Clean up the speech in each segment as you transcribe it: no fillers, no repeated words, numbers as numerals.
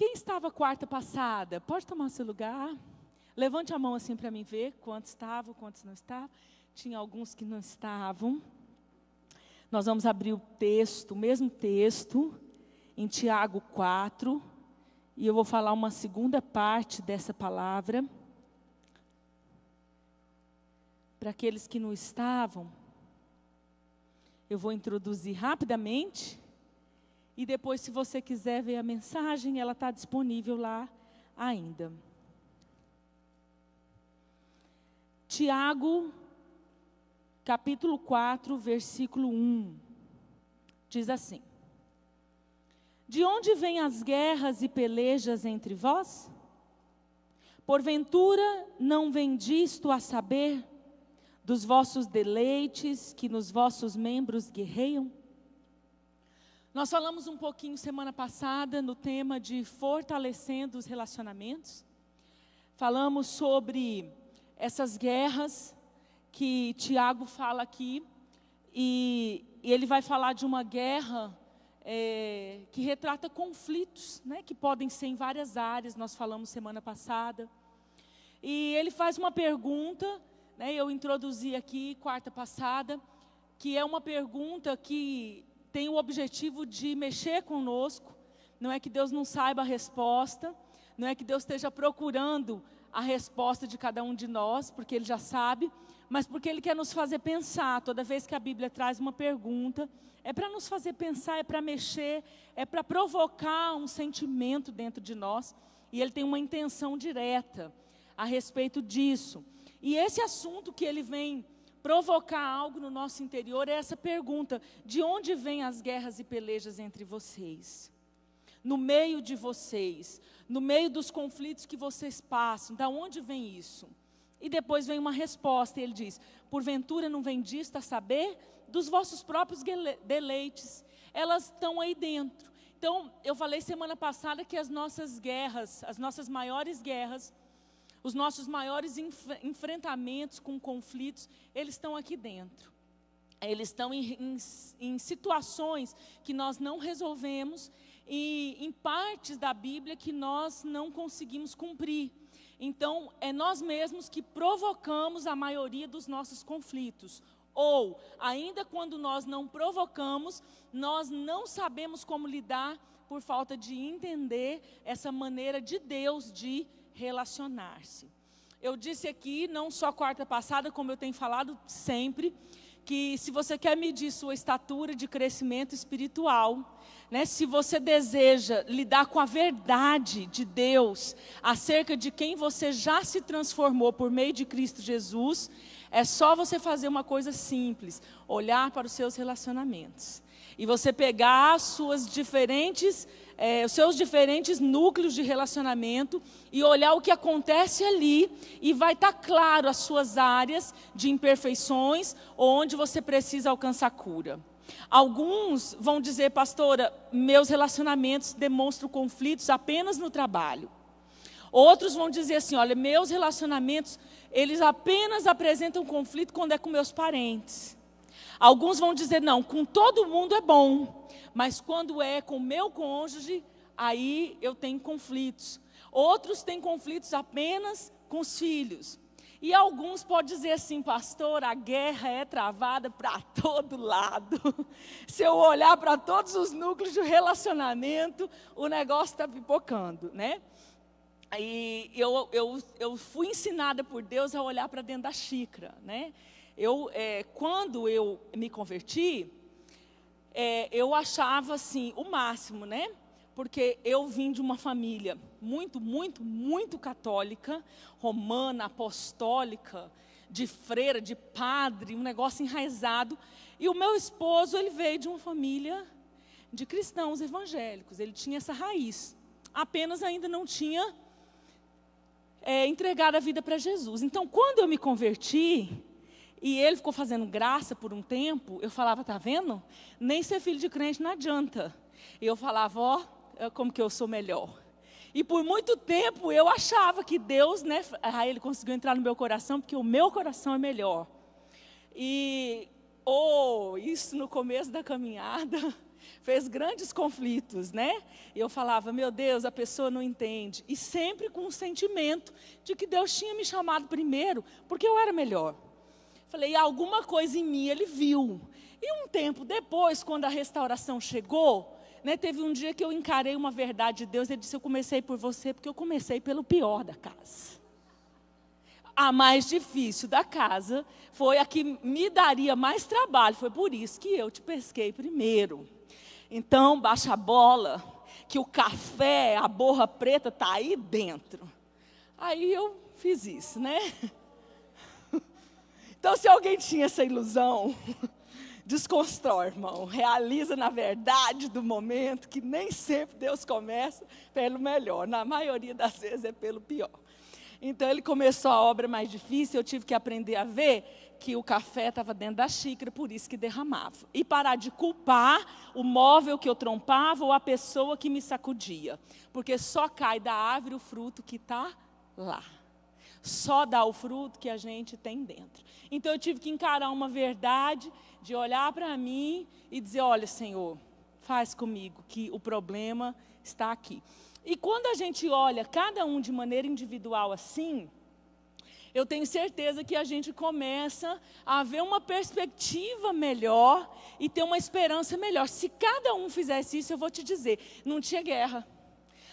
Quem estava quarta passada? Pode tomar seu lugar. Levante a mão assim para mim ver quantos estavam, quantos não estavam. Tinha alguns que não estavam. Nós vamos abrir o texto, o mesmo texto, em Tiago 4. E eu vou falar uma segunda parte dessa palavra. Para aqueles que não estavam, eu vou introduzir rapidamente. E depois, se você quiser ver a mensagem, ela está disponível lá ainda. Tiago, capítulo 4, versículo 1. Diz assim: De onde vêm as guerras e pelejas entre vós? Porventura não vem disto a saber dos vossos deleites que nos vossos membros guerreiam? Nós falamos um pouquinho semana passada no tema de fortalecendo os relacionamentos. Falamos sobre essas guerras que Tiago fala aqui. E ele vai falar de uma guerra que retrata conflitos, né, que podem ser em várias áreas. Nós falamos semana passada. E ele faz uma pergunta, né, eu introduzi aqui quarta passada, que é uma pergunta que tem o objetivo de mexer conosco. Não é que Deus não saiba a resposta, não é que Deus esteja procurando a resposta de cada um de nós, porque Ele já sabe, mas porque Ele quer nos fazer pensar. Toda vez que a Bíblia traz uma pergunta, é para nos fazer pensar, é para mexer, é para provocar um sentimento dentro de nós, e Ele tem uma intenção direta a respeito disso. E esse assunto que Ele vem provocar algo no nosso interior é essa pergunta: de onde vêm as guerras e pelejas entre vocês? No meio de vocês, no meio dos conflitos que vocês passam, da onde vem isso? E depois vem uma resposta, e ele diz: porventura não vem disto a saber dos vossos próprios deleites? Elas estão aí dentro. Então, eu falei semana passada que as nossas guerras, as nossas maiores guerras, os nossos maiores enfrentamentos com conflitos, eles estão aqui dentro. Eles estão em situações que nós não resolvemos e em partes da Bíblia que nós não conseguimos cumprir. Então, é nós mesmos que provocamos a maioria dos nossos conflitos. Ou, ainda quando nós não provocamos, nós não sabemos como lidar por falta de entender essa maneira de Deus de relacionar-se. Eu disse aqui, não só quarta passada, como eu tenho falado sempre, que se você quer medir sua estatura de crescimento espiritual, né, se você deseja lidar com a verdade de Deus acerca de quem você já se transformou por meio de Cristo Jesus, é só você fazer uma coisa simples: olhar para os seus relacionamentos. E você pegar os seus diferentes núcleos de relacionamento e olhar o que acontece ali, e vai estar claro as suas áreas de imperfeições, onde você precisa alcançar cura. Alguns vão dizer: pastora, meus relacionamentos demonstram conflitos apenas no trabalho. Outros vão dizer assim: olha, meus relacionamentos, eles apenas apresentam conflito quando é com meus parentes. Alguns vão dizer: não, com todo mundo é bom, mas quando é com meu cônjuge, aí eu tenho conflitos. Outros têm conflitos apenas com os filhos. E alguns podem dizer assim: pastor, a guerra é travada para todo lado. Se eu olhar para todos os núcleos de relacionamento, o negócio está pipocando, né? E eu fui ensinada por Deus a olhar para dentro da xícara, né? Quando eu me converti, eu achava assim, o máximo, né? Porque eu vim de uma família muito católica, romana, apostólica, de freira, de padre, um negócio enraizado. E o meu esposo, ele veio de uma família de cristãos evangélicos. Ele tinha essa raiz, apenas ainda não tinha entregado a vida para Jesus. Então, quando eu me converti, e ele ficou fazendo graça por um tempo, eu falava: tá vendo? Nem ser filho de crente não adianta. E eu falava: ó, como que eu sou melhor. E por muito tempo eu achava que Deus, né, aí ele conseguiu entrar no meu coração, porque o meu coração é melhor. E, isso no começo da caminhada, fez grandes conflitos, né? E eu falava, meu Deus, a pessoa não entende. E sempre com o sentimento de que Deus tinha me chamado primeiro, porque eu era melhor. Falei, alguma coisa em mim ele viu. E um tempo depois, quando a restauração chegou, né, teve um dia que eu encarei uma verdade de Deus. Ele disse, eu comecei por você porque eu comecei pelo pior da casa. A mais difícil da casa foi a que me daria mais trabalho. Foi por isso que eu te pesquei primeiro. Então, baixa a bola, que o café, a borra preta está aí dentro. Aí eu fiz isso, né? Então, se alguém tinha essa ilusão, desconstrói, irmão. Realiza na verdade do momento, que nem sempre Deus começa pelo melhor. Na maioria das vezes é pelo pior. Então, ele começou a obra mais difícil, eu tive que aprender a ver que o café estava dentro da xícara, por isso que derramava. E parar de culpar o móvel que eu trompava ou a pessoa que me sacudia. Porque só cai da árvore o fruto que está lá. Só dá o fruto que a gente tem dentro. Então, eu tive que encarar uma verdade, de olhar para mim e dizer, olha, Senhor, faz comigo, que o problema está aqui. E quando a gente olha cada um de maneira individual assim, eu tenho certeza que a gente começa a ver uma perspectiva melhor e ter uma esperança melhor. Se cada um fizesse isso, eu vou te dizer, não tinha guerra,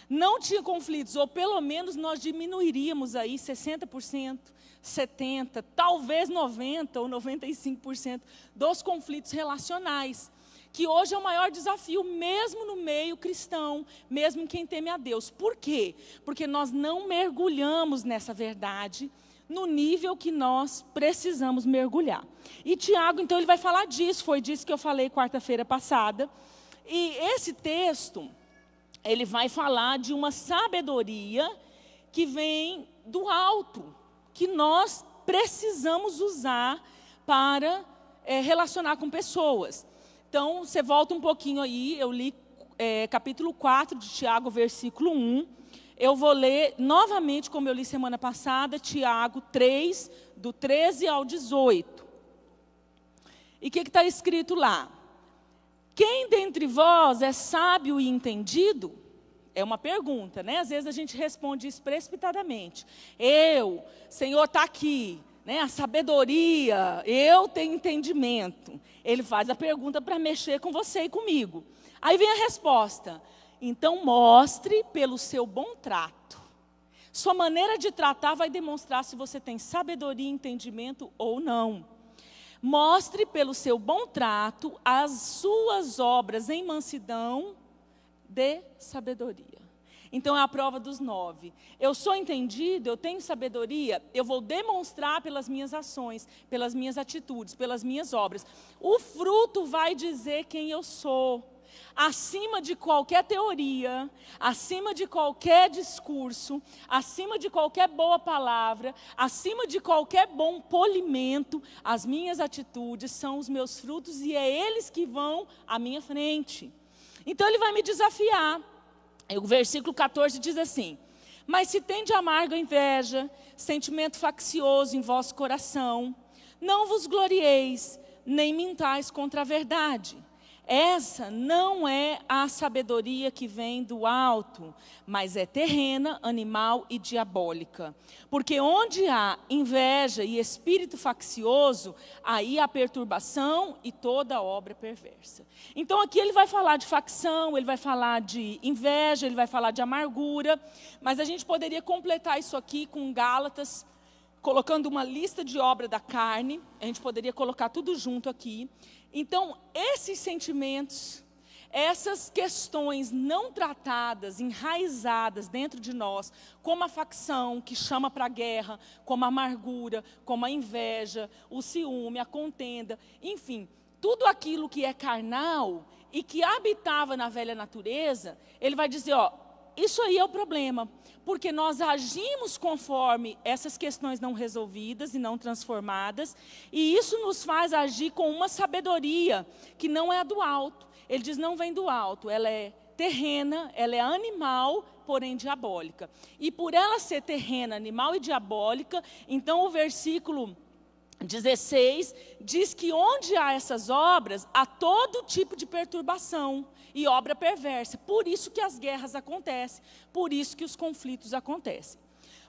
não tinha conflitos, ou pelo menos nós diminuiríamos aí 60%, 70%, talvez 90% ou 95% dos conflitos relacionais. Que hoje é o maior desafio, mesmo no meio cristão, mesmo em quem teme a Deus. Por quê? Porque nós não mergulhamos nessa verdade no nível que nós precisamos mergulhar. E Tiago, então, ele vai falar disso, foi disso que eu falei quarta-feira passada. E esse texto, ele vai falar de uma sabedoria que vem do alto, que nós precisamos usar para relacionar com pessoas. Então, você volta um pouquinho aí, eu li capítulo 4 de Tiago, versículo 1. Eu vou ler novamente, como eu li semana passada, Tiago 3, do 13 ao 18. E o que está escrito lá? Quem dentre vós é sábio e entendido? É uma pergunta, né? Às vezes a gente responde isso precipitadamente. Senhor, está aqui. Né, a sabedoria, eu tenho entendimento. Ele faz a pergunta para mexer com você e comigo. Aí vem a resposta. Então mostre pelo seu bom trato. Sua maneira de tratar vai demonstrar se você tem sabedoria e entendimento ou não. Mostre pelo seu bom trato as suas obras em mansidão de sabedoria. Então é a prova dos 9. Eu sou entendido, eu tenho sabedoria, eu vou demonstrar pelas minhas ações, pelas minhas atitudes, pelas minhas obras. O fruto vai dizer quem eu sou. Acima de qualquer teoria, acima de qualquer discurso, acima de qualquer boa palavra, acima de qualquer bom polimento, as minhas atitudes são os meus frutos e é eles que vão à minha frente. Então ele vai me desafiar. O versículo 14 diz assim: mas se tende amarga inveja, sentimento faccioso em vosso coração, não vos glorieis, nem mintais contra a verdade. Essa não é a sabedoria que vem do alto, mas é terrena, animal e diabólica. Porque onde há inveja e espírito faccioso, aí há perturbação e toda obra perversa. Então aqui ele vai falar de facção, ele vai falar de inveja, ele vai falar de amargura, mas a gente poderia completar isso aqui com Gálatas, colocando uma lista de obra da carne, a gente poderia colocar tudo junto aqui. Então, esses sentimentos, essas questões não tratadas, enraizadas dentro de nós, como a facção que chama para a guerra, como a amargura, como a inveja, o ciúme, a contenda, enfim, tudo aquilo que é carnal e que habitava na velha natureza, ele vai dizer, isso aí é o problema, porque nós agimos conforme essas questões não resolvidas e não transformadas, e isso nos faz agir com uma sabedoria que não é a do alto. Ele diz, não vem do alto, ela é terrena, ela é animal, porém diabólica. E por ela ser terrena, animal e diabólica, então o versículo 16, diz que onde há essas obras, há todo tipo de perturbação e obra perversa. Por isso que as guerras acontecem, por isso que os conflitos acontecem.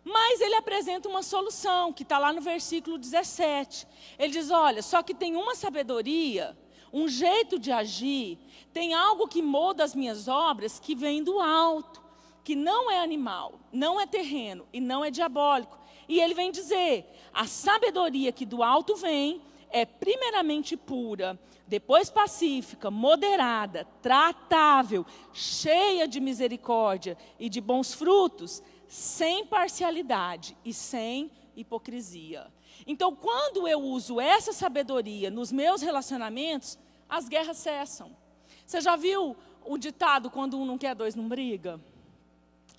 Mas ele apresenta uma solução, que está lá no versículo 17. Ele diz, olha, só que tem uma sabedoria, um jeito de agir, tem algo que molda as minhas obras que vem do alto, que não é animal, não é terreno e não é diabólico. E ele vem dizer, a sabedoria que do alto vem é primeiramente pura, depois pacífica, moderada, tratável, cheia de misericórdia e de bons frutos, sem parcialidade e sem hipocrisia. Então, quando eu uso essa sabedoria nos meus relacionamentos, as guerras cessam. Você já viu o ditado, quando um não quer, dois não briga?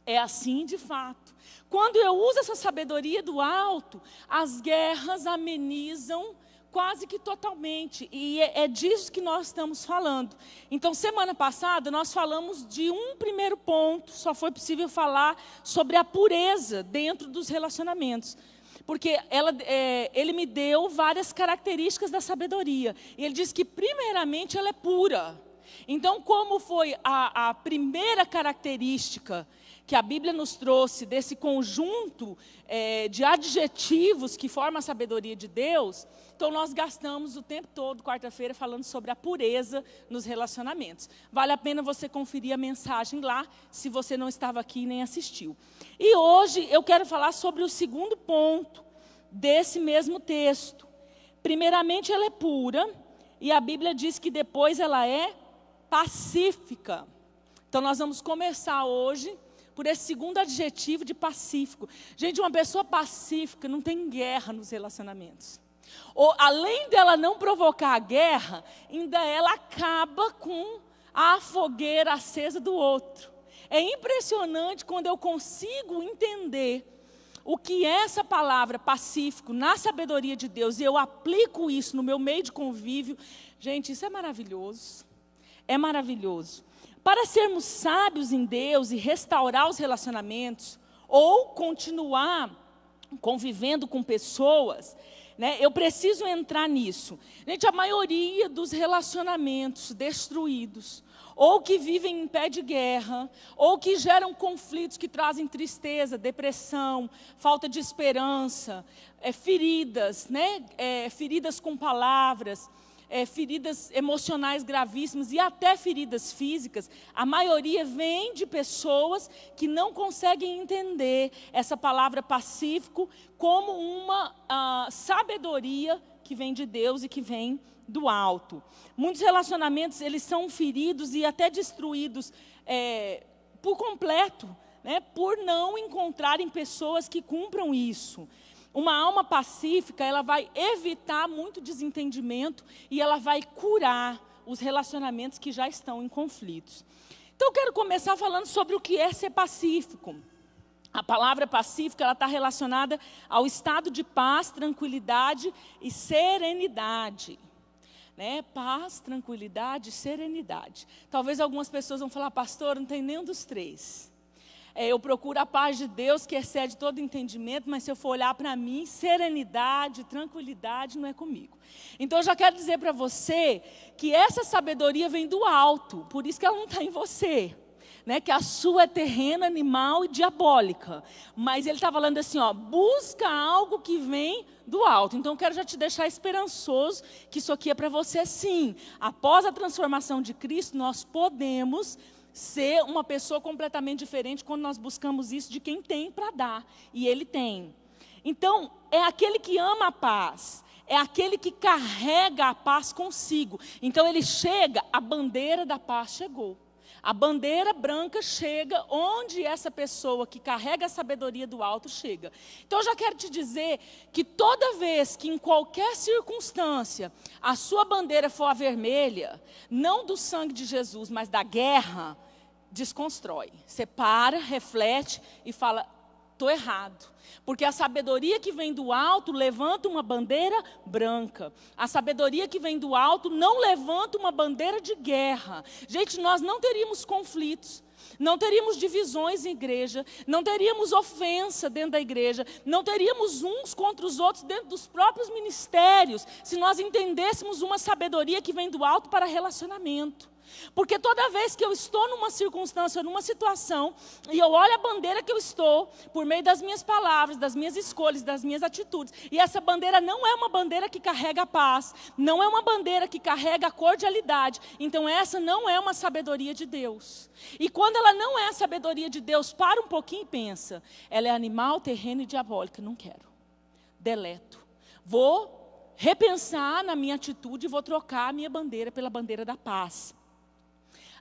É assim de fato. Quando eu uso essa sabedoria do alto, as guerras amenizam quase que totalmente. E é disso que nós estamos falando. Então, semana passada, nós falamos de um primeiro ponto. Só foi possível falar sobre a pureza dentro dos relacionamentos. Porque ele me deu várias características da sabedoria. E ele diz que, primeiramente, ela é pura. Então, como foi a primeira característica que a Bíblia nos trouxe desse conjunto de adjetivos que forma a sabedoria de Deus, então nós gastamos o tempo todo, quarta-feira, falando sobre a pureza nos relacionamentos. Vale a pena você conferir a mensagem lá, se você não estava aqui nem assistiu. E hoje eu quero falar sobre o segundo ponto desse mesmo texto. Primeiramente, ela é pura, e a Bíblia diz que depois ela é pacífica. Então nós vamos começar hoje por esse segundo adjetivo de pacífico. Gente, uma pessoa pacífica não tem guerra nos relacionamentos. Ou, além dela não provocar a guerra, ainda ela acaba com a fogueira acesa do outro. É impressionante quando eu consigo entender o que é essa palavra pacífico na sabedoria de Deus, e eu aplico isso no meu meio de convívio. Gente, isso é maravilhoso. É maravilhoso. Para sermos sábios em Deus e restaurar os relacionamentos, ou continuar convivendo com pessoas, né, eu preciso entrar nisso. Gente, a maioria dos relacionamentos destruídos, ou que vivem em pé de guerra, ou que geram conflitos que trazem tristeza, depressão, falta de esperança, feridas, né, feridas com palavras, feridas emocionais gravíssimas e até feridas físicas, a maioria vem de pessoas que não conseguem entender essa palavra pacífico como uma sabedoria que vem de Deus e que vem do alto. Muitos relacionamentos, eles são feridos e até destruídos por completo, né, por não encontrarem pessoas que cumpram isso. Uma alma pacífica, ela vai evitar muito desentendimento e ela vai curar os relacionamentos que já estão em conflitos. Então, eu quero começar falando sobre o que é ser pacífico. A palavra pacífica, ela está relacionada ao estado de paz, tranquilidade e serenidade. Né? Paz, tranquilidade, serenidade. Talvez algumas pessoas vão falar, pastor, não tem nenhum dos três. Eu procuro a paz de Deus que excede todo entendimento, mas se eu for olhar para mim, serenidade, tranquilidade não é comigo. Então eu já quero dizer para você que essa sabedoria vem do alto, por isso que ela não está em você. Né, que a sua é terrena, animal e diabólica. Mas ele está falando assim, ó, busca algo que vem do alto. Então eu quero já te deixar esperançoso que isso aqui é para você sim. Após a transformação de Cristo, nós podemos ser uma pessoa completamente diferente quando nós buscamos isso de quem tem para dar. E Ele tem. Então, é aquele que ama a paz. É aquele que carrega a paz consigo. Então, ele chega, a bandeira da paz chegou. A bandeira branca chega onde essa pessoa que carrega a sabedoria do alto chega. Então, eu já quero te dizer que toda vez que em qualquer circunstância a sua bandeira for a vermelha, não do sangue de Jesus, mas da guerra, desconstrói. Você para, reflete e fala, estou errado. Porque a sabedoria que vem do alto levanta uma bandeira branca. A sabedoria que vem do alto não levanta uma bandeira de guerra. Gente, nós não teríamos conflitos. Não teríamos divisões em igreja, não teríamos ofensa dentro da igreja, não teríamos uns contra os outros dentro dos próprios ministérios, se nós entendêssemos uma sabedoria que vem do alto para relacionamento. Porque toda vez que eu estou numa circunstância, numa situação, e eu olho a bandeira que eu estou, por meio das minhas palavras, das minhas escolhas, das minhas atitudes, e essa bandeira não é uma bandeira que carrega a paz, não é uma bandeira que carrega a cordialidade, então essa não é uma sabedoria de Deus. E quando ela não é a sabedoria de Deus, para um pouquinho e pensa, ela é animal, terrena e diabólica, não quero, deleto. Vou repensar na minha atitude e vou trocar a minha bandeira pela bandeira da paz.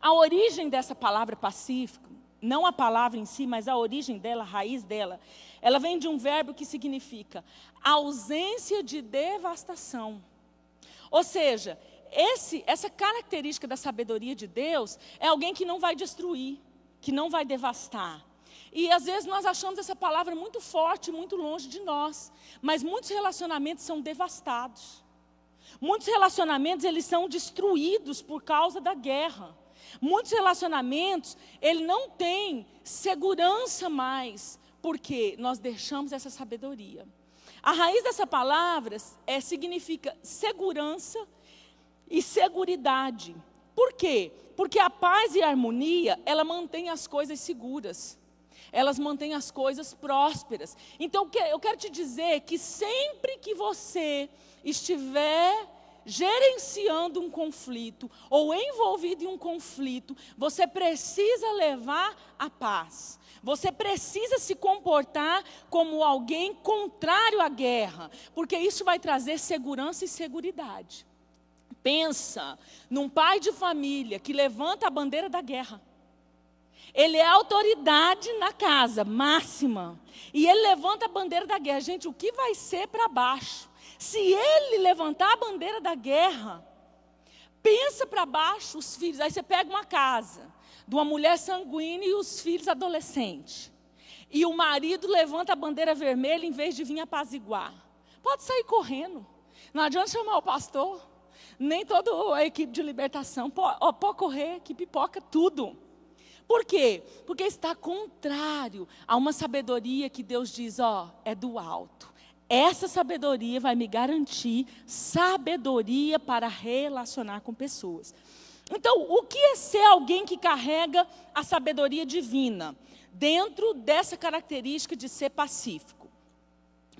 A origem dessa palavra pacífico, não a palavra em si, mas a origem dela, a raiz dela, ela vem de um verbo que significa ausência de devastação. Ou seja, essa característica da sabedoria de Deus é alguém que não vai destruir, que não vai devastar. E às vezes nós achamos essa palavra muito forte, muito longe de nós, mas muitos relacionamentos são devastados. Muitos relacionamentos eles são destruídos por causa da guerra. Muitos relacionamentos, ele não tem segurança mais, porque nós deixamos essa sabedoria. A raiz dessa palavra significa segurança e seguridade. Por quê? Porque a paz e a harmonia, ela mantém as coisas seguras. Elas mantêm as coisas prósperas. Então, eu quero te dizer que sempre que você estiver gerenciando um conflito ou envolvido em um conflito, você precisa levar a paz. Você precisa se comportar como alguém contrário à guerra, porque isso vai trazer segurança e seguridade. Pensa num pai de família que levanta a bandeira da guerra. Ele é autoridade na casa, máxima. E ele levanta a bandeira da guerra. Gente, o que vai ser para baixo? Se ele levantar a bandeira da guerra, pensa para baixo os filhos. Aí você pega uma casa de uma mulher sanguínea e os filhos adolescentes. E o marido levanta a bandeira vermelha em vez de vir apaziguar. Pode sair correndo. Não adianta chamar o pastor, nem toda a equipe de libertação. Pode correr, que pipoca tudo. Por quê? Porque está contrário a uma sabedoria que Deus diz, é do alto. Essa sabedoria vai me garantir sabedoria para relacionar com pessoas. Então, o que é ser alguém que carrega a sabedoria divina? Dentro dessa característica de ser pacífico.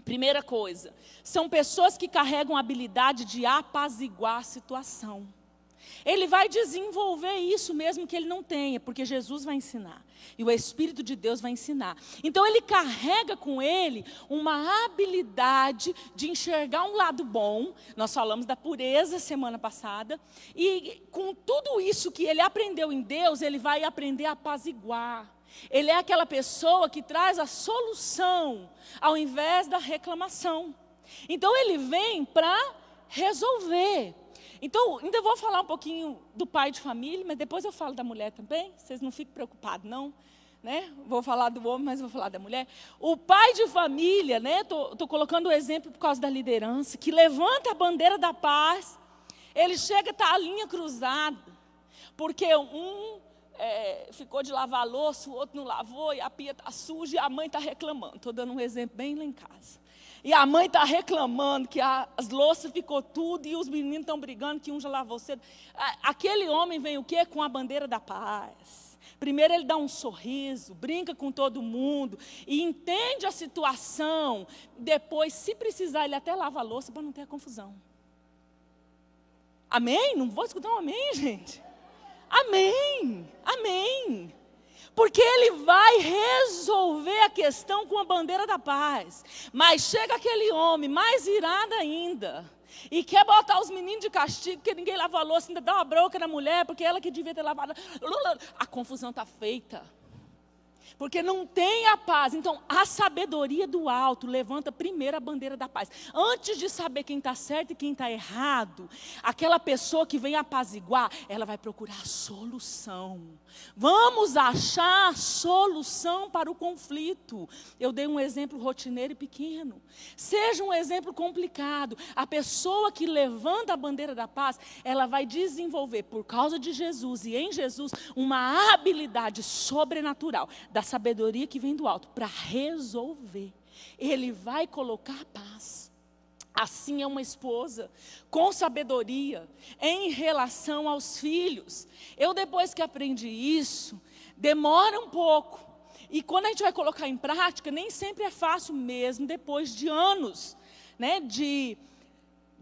Primeira coisa, são pessoas que carregam a habilidade de apaziguar a situação. Ele vai desenvolver isso mesmo que ele não tenha, porque Jesus vai ensinar. E o Espírito de Deus vai ensinar. Então ele carrega com ele uma habilidade de enxergar um lado bom. Nós falamos da pureza semana passada. E com tudo isso que ele aprendeu em Deus, ele vai aprender a apaziguar. Ele é aquela pessoa que traz a solução ao invés da reclamação. Então ele vem para resolver. Então, ainda vou falar um pouquinho do pai de família, mas depois eu falo da mulher também. Vocês não fiquem preocupados, não. Né? Vou falar do homem, mas vou falar da mulher. O pai de família, né? Estou colocando o exemplo por causa da liderança, que levanta a bandeira da paz. Ele chega, está a linha cruzada, porque ficou de lavar a louça, o outro não lavou, e a pia está suja, e a mãe está reclamando. Estou dando um exemplo bem lá em casa. E a mãe está reclamando que as louças ficou tudo e os meninos estão brigando que um já lavou cedo. Aquele homem vem o quê? Com a bandeira da paz. Primeiro ele dá um sorriso, brinca com todo mundo e entende a situação. Depois, se precisar, ele até lava a louça para não ter a confusão. Amém? Não vou escutar um amém, gente? Amém, amém. Porque ele vai resolver a questão com a bandeira da paz. Mas chega aquele homem mais irado ainda. E quer botar os meninos de castigo, porque ninguém lavou a louça, ainda dá uma bronca na mulher, porque ela que devia ter lavado. A confusão está feita. Porque não tem a paz. Então, a sabedoria do alto levanta primeiro a bandeira da paz. Antes de saber quem está certo e quem está errado, aquela pessoa que vem apaziguar, ela vai procurar solução. Vamos achar solução para o conflito. Eu dei um exemplo rotineiro e pequeno. Seja um exemplo complicado. A pessoa que levanta a bandeira da paz, ela vai desenvolver, por causa de Jesus e em Jesus, uma habilidade sobrenatural da sabedoria que vem do alto para resolver. Ele vai colocar paz. Assim é uma esposa com sabedoria em relação aos filhos. Eu, depois que aprendi isso, demora um pouco. E quando a gente vai colocar em prática, nem sempre é fácil mesmo, depois de anos, né, de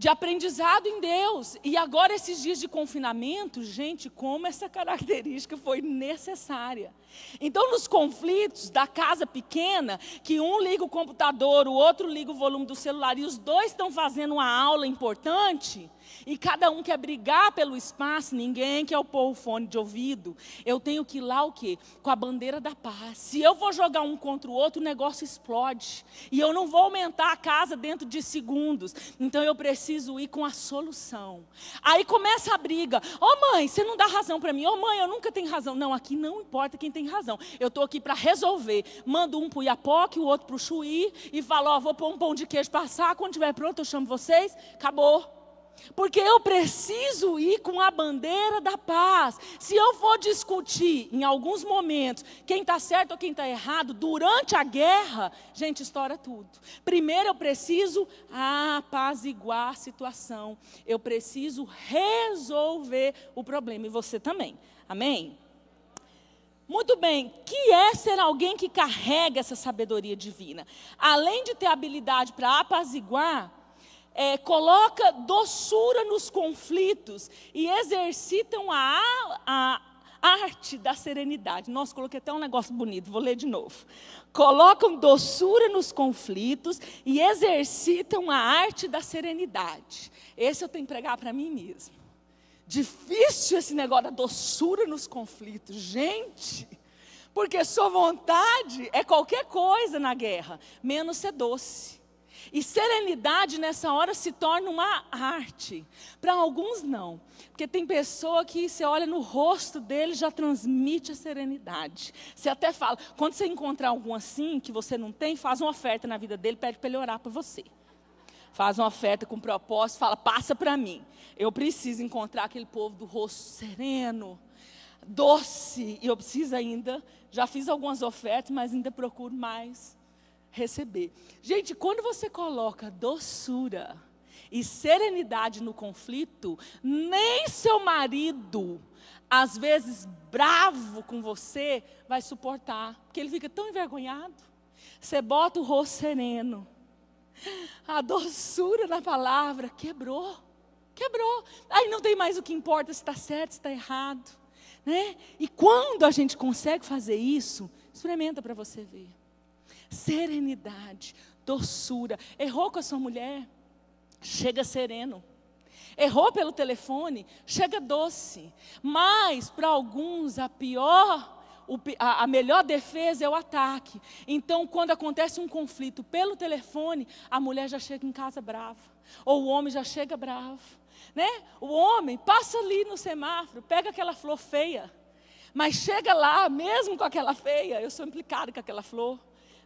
aprendizado em Deus. E agora, esses dias de confinamento, gente, como essa característica foi necessária. Então, nos conflitos da casa pequena, que um liga o computador, o outro liga o volume do celular, e os dois estão fazendo uma aula importante, e cada um quer brigar pelo espaço, ninguém quer pôr o fone de ouvido. Eu tenho que ir lá o quê? Com a bandeira da paz. Se eu vou jogar um contra o outro, o negócio explode. E eu não vou aumentar a casa dentro de segundos. Então eu preciso ir com a solução. Aí começa a briga. Ô mãe, você não dá razão para mim. Ô mãe, eu nunca tenho razão. Não, aqui não importa quem tem razão. Eu estou aqui para resolver. Mando um para o Iapoque, o outro para o Chuí. E falo, ó, vou pôr um pão de queijo para assar. Quando estiver pronto, eu chamo vocês. Acabou. Porque eu preciso ir com a bandeira da paz. Se eu for discutir em alguns momentos quem está certo ou quem está errado, durante a guerra, gente, estoura tudo. Primeiro eu preciso apaziguar a situação. Eu preciso resolver o problema. E você também. Amém? Muito bem, que é ser alguém que carrega essa sabedoria divina? Além de ter habilidade para apaziguar, coloca doçura nos conflitos e exercitam a arte da serenidade. Nossa, coloquei até um negócio bonito, vou ler de novo. Colocam doçura nos conflitos e exercitam a arte da serenidade. Esse eu tenho que pregar para mim mesmo. Difícil esse negócio da doçura nos conflitos, gente. Porque sua vontade é qualquer coisa na guerra, menos ser doce. E serenidade nessa hora se torna uma arte. Para alguns não. Porque tem pessoa que você olha no rosto dele já transmite a serenidade. Você até fala, quando você encontrar algum assim que você não tem, faz uma oferta na vida dele, pede para ele orar por você. Faz uma oferta com propósito, fala, passa para mim. Eu preciso encontrar aquele povo do rosto sereno, doce. E eu preciso ainda, já fiz algumas ofertas, mas ainda procuro mais receber. Gente, quando você coloca doçura e serenidade no conflito, nem seu marido, às vezes bravo com você, vai suportar, porque ele fica tão envergonhado. Você bota o rosto sereno, a doçura na palavra quebrou. Aí não tem mais o que importa se está certo, se está errado, né? E quando a gente consegue fazer isso, experimenta para você ver. Serenidade, doçura. Errou com a sua mulher? Chega sereno. Errou pelo telefone? Chega doce. Mas para alguns a melhor defesa é o ataque. Então, quando acontece um conflito pelo telefone, a mulher já chega em casa brava. Ou o homem já chega bravo, né? O homem passa ali no semáforo, pega aquela flor feia, mas chega lá, mesmo com aquela feia, eu sou implicada com aquela flor,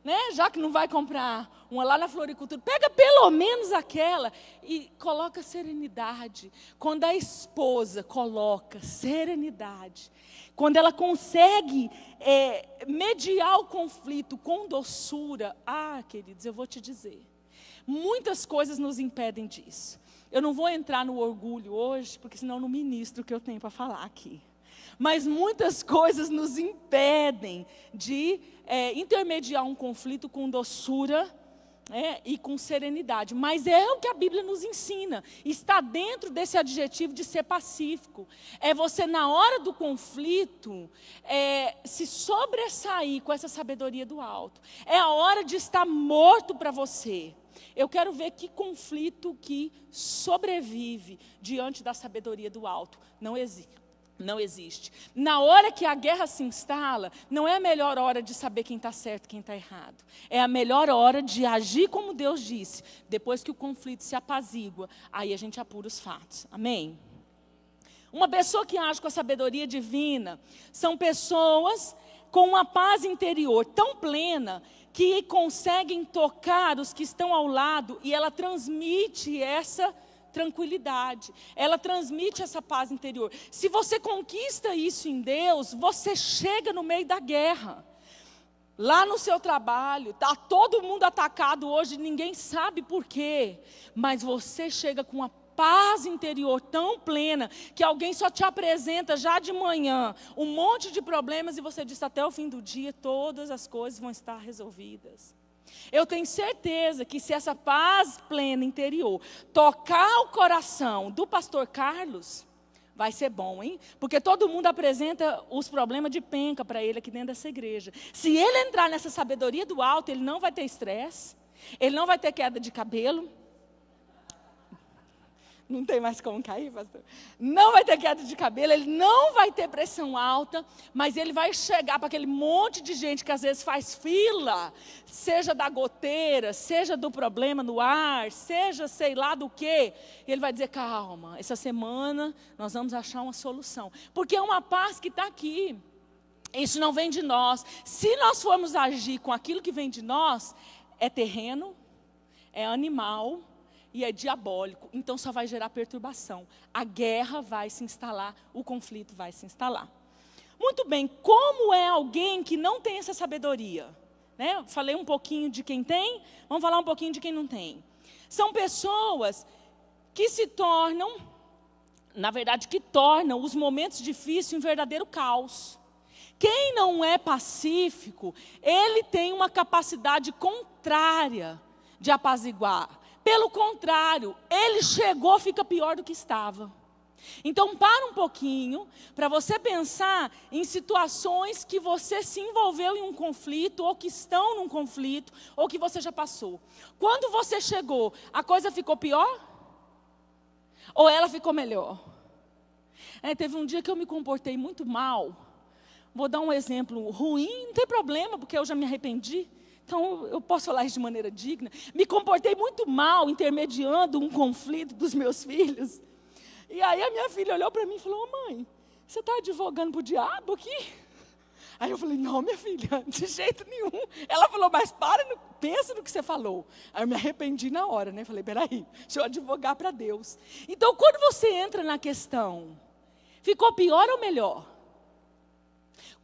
né? Já que não vai comprar uma lá na floricultura, pega pelo menos aquela e coloca serenidade. Quando a esposa coloca serenidade, quando ela consegue mediar o conflito com doçura, queridos, eu vou te dizer, muitas coisas nos impedem disso. Eu não vou entrar no orgulho hoje, porque senão eu não ministro o que eu tenho para falar aqui. Mas muitas coisas nos impedem de intermediar um conflito com doçura e com serenidade. Mas é o que a Bíblia nos ensina. Está dentro desse adjetivo de ser pacífico. É você, na hora do conflito, se sobressair com essa sabedoria do alto. É a hora de estar morto para você. Eu quero ver que conflito que sobrevive diante da sabedoria do alto. Não existe. Não existe. Na hora que a guerra se instala, não é a melhor hora de saber quem está certo e quem está errado. É a melhor hora de agir como Deus disse. Depois que o conflito se apazigua, aí a gente apura os fatos. Amém? Uma pessoa que age com a sabedoria divina são pessoas com uma paz interior tão plena que conseguem tocar os que estão ao lado e ela transmite essa tranquilidade, ela transmite essa paz interior. Se você conquista isso em Deus, você chega no meio da guerra. Lá no seu trabalho, está todo mundo atacado hoje, ninguém sabe por quê, mas você chega com uma paz interior tão plena, que alguém só te apresenta já de manhã um monte de problemas e você diz até o fim do dia, todas as coisas vão estar resolvidas. Eu tenho certeza que se essa paz plena interior tocar o coração do pastor Carlos, vai ser bom, hein? Porque todo mundo apresenta os problemas de penca para ele aqui dentro dessa igreja. Se ele entrar nessa sabedoria do alto, ele não vai ter estresse, ele não vai ter queda de cabelo. Não tem mais como cair, pastor? Não vai ter queda de cabelo, ele não vai ter pressão alta, mas ele vai chegar para aquele monte de gente que às vezes faz fila, seja da goteira, seja do problema no ar, seja sei lá do quê, e ele vai dizer, calma, essa semana nós vamos achar uma solução, porque é uma paz que está aqui. Isso não vem de nós. Se nós formos agir com aquilo que vem de nós, é terreno, é animal, e é diabólico, então só vai gerar perturbação. A guerra vai se instalar, o conflito vai se instalar. Muito bem, como é alguém que não tem essa sabedoria? Né? Falei um pouquinho de quem tem, vamos falar um pouquinho de quem não tem. São pessoas que se tornam, na verdade, que tornam os momentos difíceis um verdadeiro caos. Quem não é pacífico, ele tem uma capacidade contrária de apaziguar. Pelo contrário, ele chegou, fica pior do que estava. Então, para um pouquinho, para você pensar em situações que você se envolveu em um conflito, ou que estão num conflito, ou que você já passou. Quando você chegou, a coisa ficou pior? Ou ela ficou melhor? Teve um dia que eu me comportei muito mal. Vou dar um exemplo ruim, não tem problema, porque eu já me arrependi. Então, eu posso falar isso de maneira digna. Me comportei muito mal, intermediando um conflito dos meus filhos. E aí a minha filha olhou para mim e falou, mãe, você está advogando para o diabo aqui? Aí eu falei, não, minha filha, de jeito nenhum. Ela falou, mas pensa no que você falou. Aí eu me arrependi na hora, né? Falei, peraí, deixa eu advogar para Deus. Então, quando você entra na questão, ficou pior ou melhor?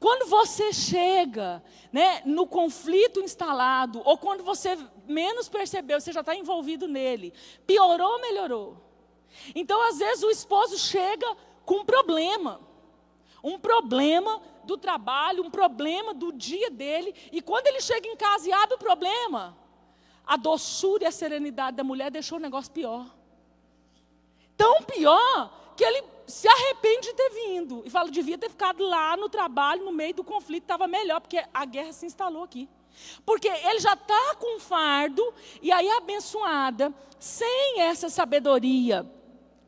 Quando você chega, né, no conflito instalado, ou quando você menos percebeu, você já está envolvido nele, piorou ou melhorou? Então, às vezes, o esposo chega com um problema do trabalho, um problema do dia dele, e quando ele chega em casa e abre o problema, a doçura e a serenidade da mulher deixou o negócio pior. Tão pior que ele se arrepende de ter vindo. E fala, devia ter ficado lá no trabalho, no meio do conflito, estava melhor, porque a guerra se instalou aqui. Porque ele já está com um fardo, e aí abençoada, sem essa sabedoria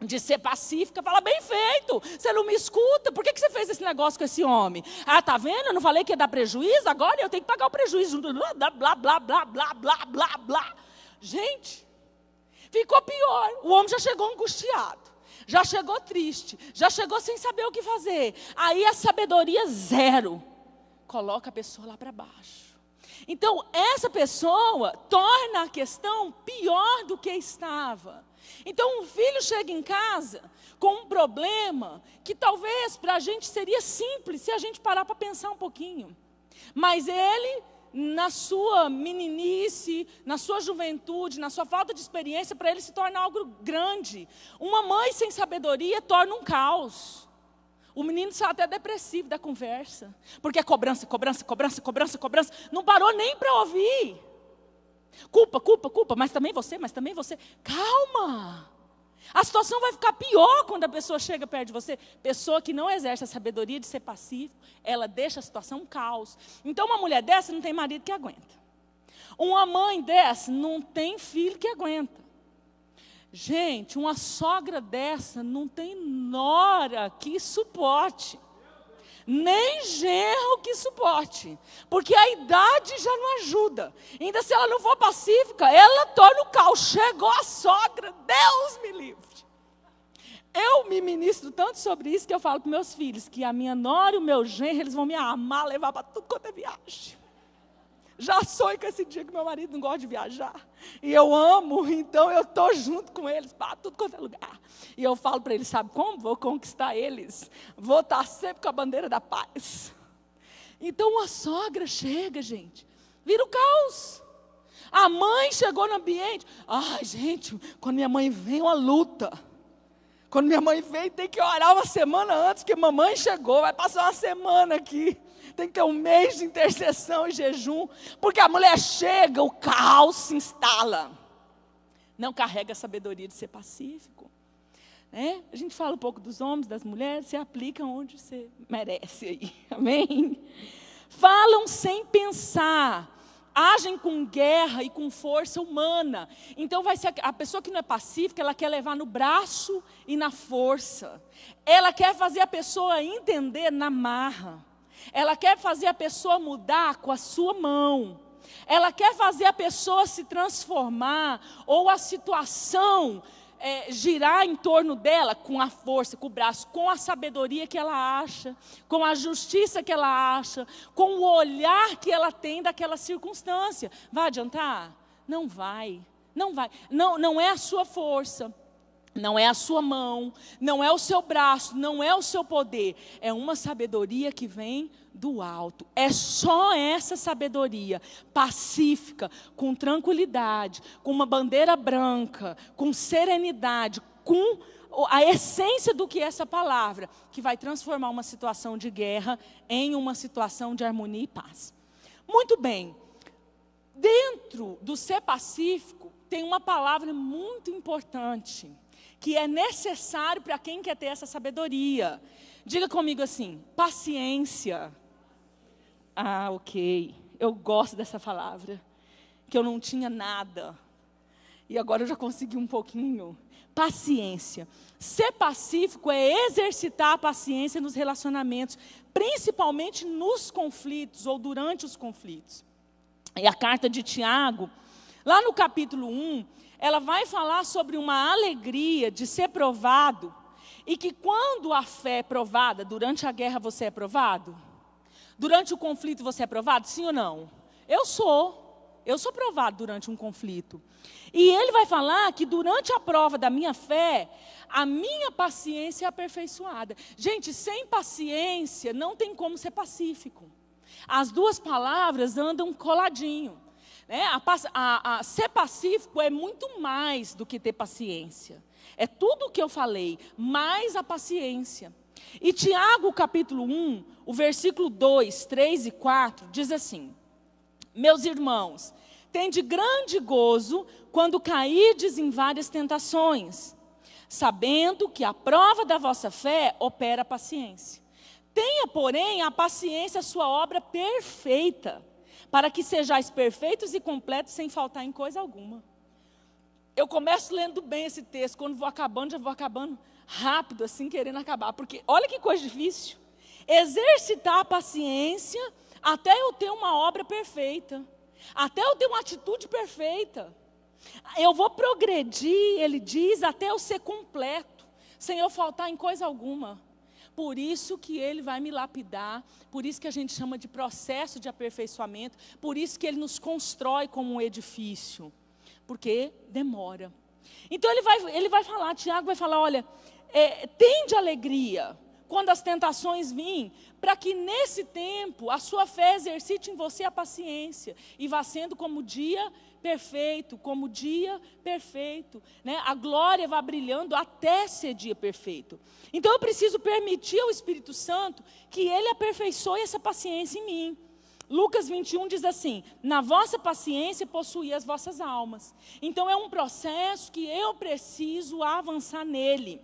de ser pacífica, fala, bem feito, você não me escuta, por que você fez esse negócio com esse homem? Ah, tá vendo, eu não falei que ia dar prejuízo, agora eu tenho que pagar o prejuízo, blá, blá, blá, blá, blá, blá, blá, blá. Gente, ficou pior, o homem já chegou angustiado. Já chegou triste, já chegou sem saber o que fazer. Aí a sabedoria zero coloca a pessoa lá para baixo. Então, essa pessoa torna a questão pior do que estava. Então, um filho chega em casa com um problema que talvez para a gente seria simples, se a gente parar para pensar um pouquinho. Mas ele, na sua meninice, na sua juventude, na sua falta de experiência, para ele se torna algo grande. Uma mãe sem sabedoria torna um caos. O menino sai até depressivo da conversa, porque é cobrança, cobrança, cobrança, cobrança, cobrança. Não parou nem para ouvir. Culpa, culpa, culpa, mas também você, mas também você. Calma! A situação vai ficar pior quando a pessoa chega perto de você. Pessoa que não exerce a sabedoria de ser pacífico, ela deixa a situação um caos. Então, uma mulher dessa não tem marido que aguenta. Uma mãe dessa não tem filho que aguenta. Gente, uma sogra dessa não tem nora que suporte, nem genro que suporte, porque a idade já não ajuda. Ainda se ela não for pacífica, ela torna o caos. Chegou a sogra, Deus me livre. Eu me ministro tanto sobre isso que eu falo para meus filhos que a minha nora e o meu genro, eles vão me amar, levar para tudo quanto é viagem. Já sonho com esse dia que meu marido não gosta de viajar. E eu amo, então eu estou junto com eles para tudo quanto é lugar. E eu falo para eles, sabe como? Vou conquistar eles. Vou estar sempre com a bandeira da paz. Então uma sogra chega, gente, vira o caos. A mãe chegou no ambiente. Ai, gente, quando minha mãe vem, é uma luta. Quando minha mãe vem, tem que orar uma semana antes, porque mamãe chegou, vai passar uma semana aqui. Tem que ter um mês de intercessão e jejum, porque a mulher chega, o caos se instala. Não carrega a sabedoria de ser pacífico. Né? A gente fala um pouco dos homens, das mulheres, você aplica onde você merece aí. Amém? Falam sem pensar. Agem com guerra e com força humana. Então vai ser a pessoa que não é pacífica, ela quer levar no braço e na força. Ela quer fazer a pessoa entender na marra. Ela quer fazer a pessoa mudar com a sua mão. Ela quer fazer a pessoa se transformar ou a situação girar em torno dela com a força, com o braço, com a sabedoria que ela acha, com a justiça que ela acha, com o olhar que ela tem daquela circunstância. Vai adiantar? Não vai. Não vai. Não é a sua força. Não é a sua mão, não é o seu braço, não é o seu poder. É uma sabedoria que vem do alto. É só essa sabedoria pacífica, com tranquilidade, com uma bandeira branca, com serenidade, com a essência do que é essa palavra, que vai transformar uma situação de guerra em uma situação de harmonia e paz. Muito bem. Dentro do ser pacífico, tem uma palavra muito importante, que é necessário para quem quer ter essa sabedoria. Diga comigo assim, paciência. Ah, ok. Eu gosto dessa palavra. Que eu não tinha nada. E agora eu já consegui um pouquinho. Paciência. Ser pacífico é exercitar a paciência nos relacionamentos, principalmente nos conflitos ou durante os conflitos. E a carta de Tiago, lá no capítulo 1, ela vai falar sobre uma alegria de ser provado, e que quando a fé é provada, durante a guerra você é provado? Durante o conflito você é provado, sim ou não? Eu sou provado durante um conflito. E ele vai falar que durante a prova da minha fé, a minha paciência é aperfeiçoada. Gente, sem paciência não tem como ser pacífico. As duas palavras andam coladinho. Ser pacífico é muito mais do que ter paciência. É tudo o que eu falei, mais a paciência. E Tiago, capítulo 1, o versículo 2, 3 e 4, diz assim: meus irmãos, tende grande gozo quando cairdes em várias tentações, sabendo que a prova da vossa fé opera a paciência. Tenha, porém, a paciência a sua obra perfeita, para que sejais perfeitos e completos sem faltar em coisa alguma. Eu começo lendo bem esse texto, quando vou acabando, já vou acabando rápido, assim, querendo acabar. Porque olha que coisa difícil. Exercitar a paciência até eu ter uma obra perfeita. Até eu ter uma atitude perfeita. Eu vou progredir, ele diz, até eu ser completo, sem eu faltar em coisa alguma. Por isso que ele vai me lapidar, por isso que a gente chama de processo de aperfeiçoamento, por isso que ele nos constrói como um edifício, porque demora. Então ele vai falar, Tiago vai falar, olha, tende alegria quando as tentações virem, para que nesse tempo a sua fé exercite em você a paciência, e vá sendo como dia perfeito, né? A glória vai brilhando até ser dia perfeito. Então eu preciso permitir ao Espírito Santo que ele aperfeiçoe essa paciência em mim. Lucas 21 diz assim: na vossa paciência possuí as vossas almas. Então é um processo que eu preciso avançar nele.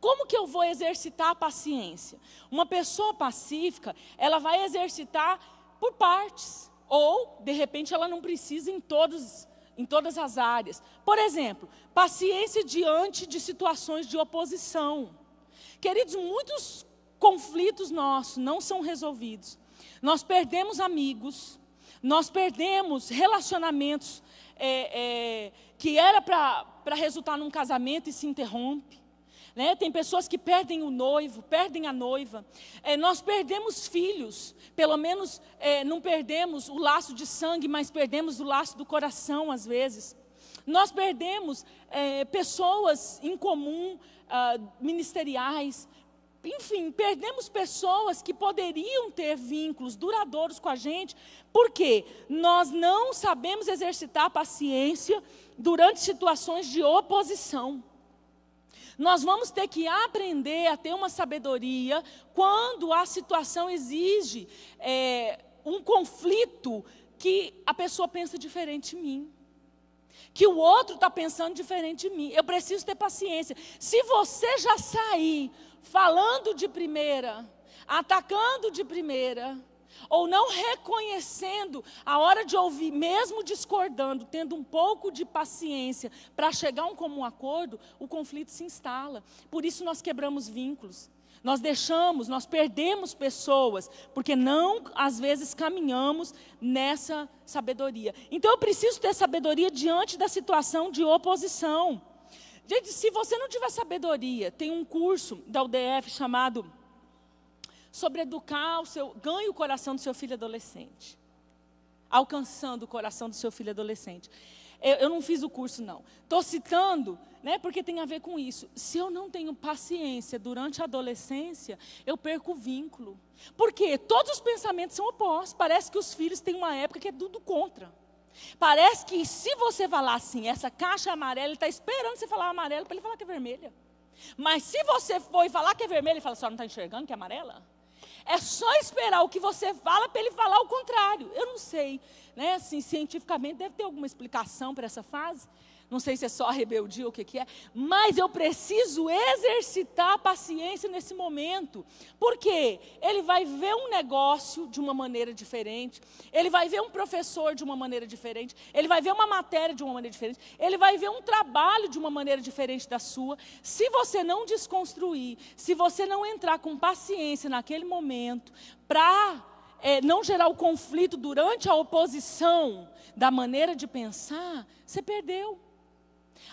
Como que eu vou exercitar a paciência? Uma pessoa pacífica, ela vai exercitar por partes. Ou, de repente, ela não precisa em todos em todas as áreas. Por exemplo, paciência diante de situações de oposição. Queridos, muitos conflitos nossos não são resolvidos. Nós perdemos amigos, nós perdemos relacionamentos que era para resultar num casamento e se interrompe. Né? Tem pessoas que perdem o noivo, perdem a noiva. Nós perdemos filhos, pelo menos não perdemos o laço de sangue, mas perdemos o laço do coração às vezes. Nós perdemos pessoas em comum, ministeriais. Enfim, perdemos pessoas que poderiam ter vínculos duradouros com a gente, porque nós não sabemos exercitar a paciência durante situações de oposição. Nós vamos ter que aprender a ter uma sabedoria quando a situação exige um conflito que a pessoa pensa diferente de mim. Que o outro está pensando diferente de mim. Eu preciso ter paciência. Se você já sair falando de primeira, atacando de primeira, ou não reconhecendo a hora de ouvir, mesmo discordando, tendo um pouco de paciência para chegar a um comum acordo, o conflito se instala. Por isso nós quebramos vínculos. Nós perdemos pessoas, porque não, às vezes, caminhamos nessa sabedoria. Então, eu preciso ter sabedoria diante da situação de oposição. Gente, se você não tiver sabedoria, tem um curso da UDF chamado sobre educar ganhe o coração do seu filho adolescente. Alcançando o coração do seu filho adolescente. Eu não fiz o curso, não. Estou citando, né, porque tem a ver com isso. Se eu não tenho paciência durante a adolescência, eu perco o vínculo. Porque todos os pensamentos são opostos. Parece que os filhos têm uma época que é tudo contra. Parece que se você falar assim, essa caixa é amarela, ele está esperando você falar amarelo para ele falar que é vermelha. Mas se você for e falar que é vermelha, ele fala, só não está enxergando que é amarela? É só esperar o que você fala para ele falar o contrário. Eu não sei, né? Assim, cientificamente deve ter alguma explicação para essa fase. Não sei se é só a rebeldia ou o que é. Mas eu preciso exercitar a paciência nesse momento. Por quê? Ele vai ver um negócio de uma maneira diferente. Ele vai ver um professor de uma maneira diferente. Ele vai ver uma matéria de uma maneira diferente. Ele vai ver um trabalho de uma maneira diferente da sua. Se você não desconstruir, se você não entrar com paciência naquele momento, para não gerar o conflito durante a oposição da maneira de pensar, você perdeu.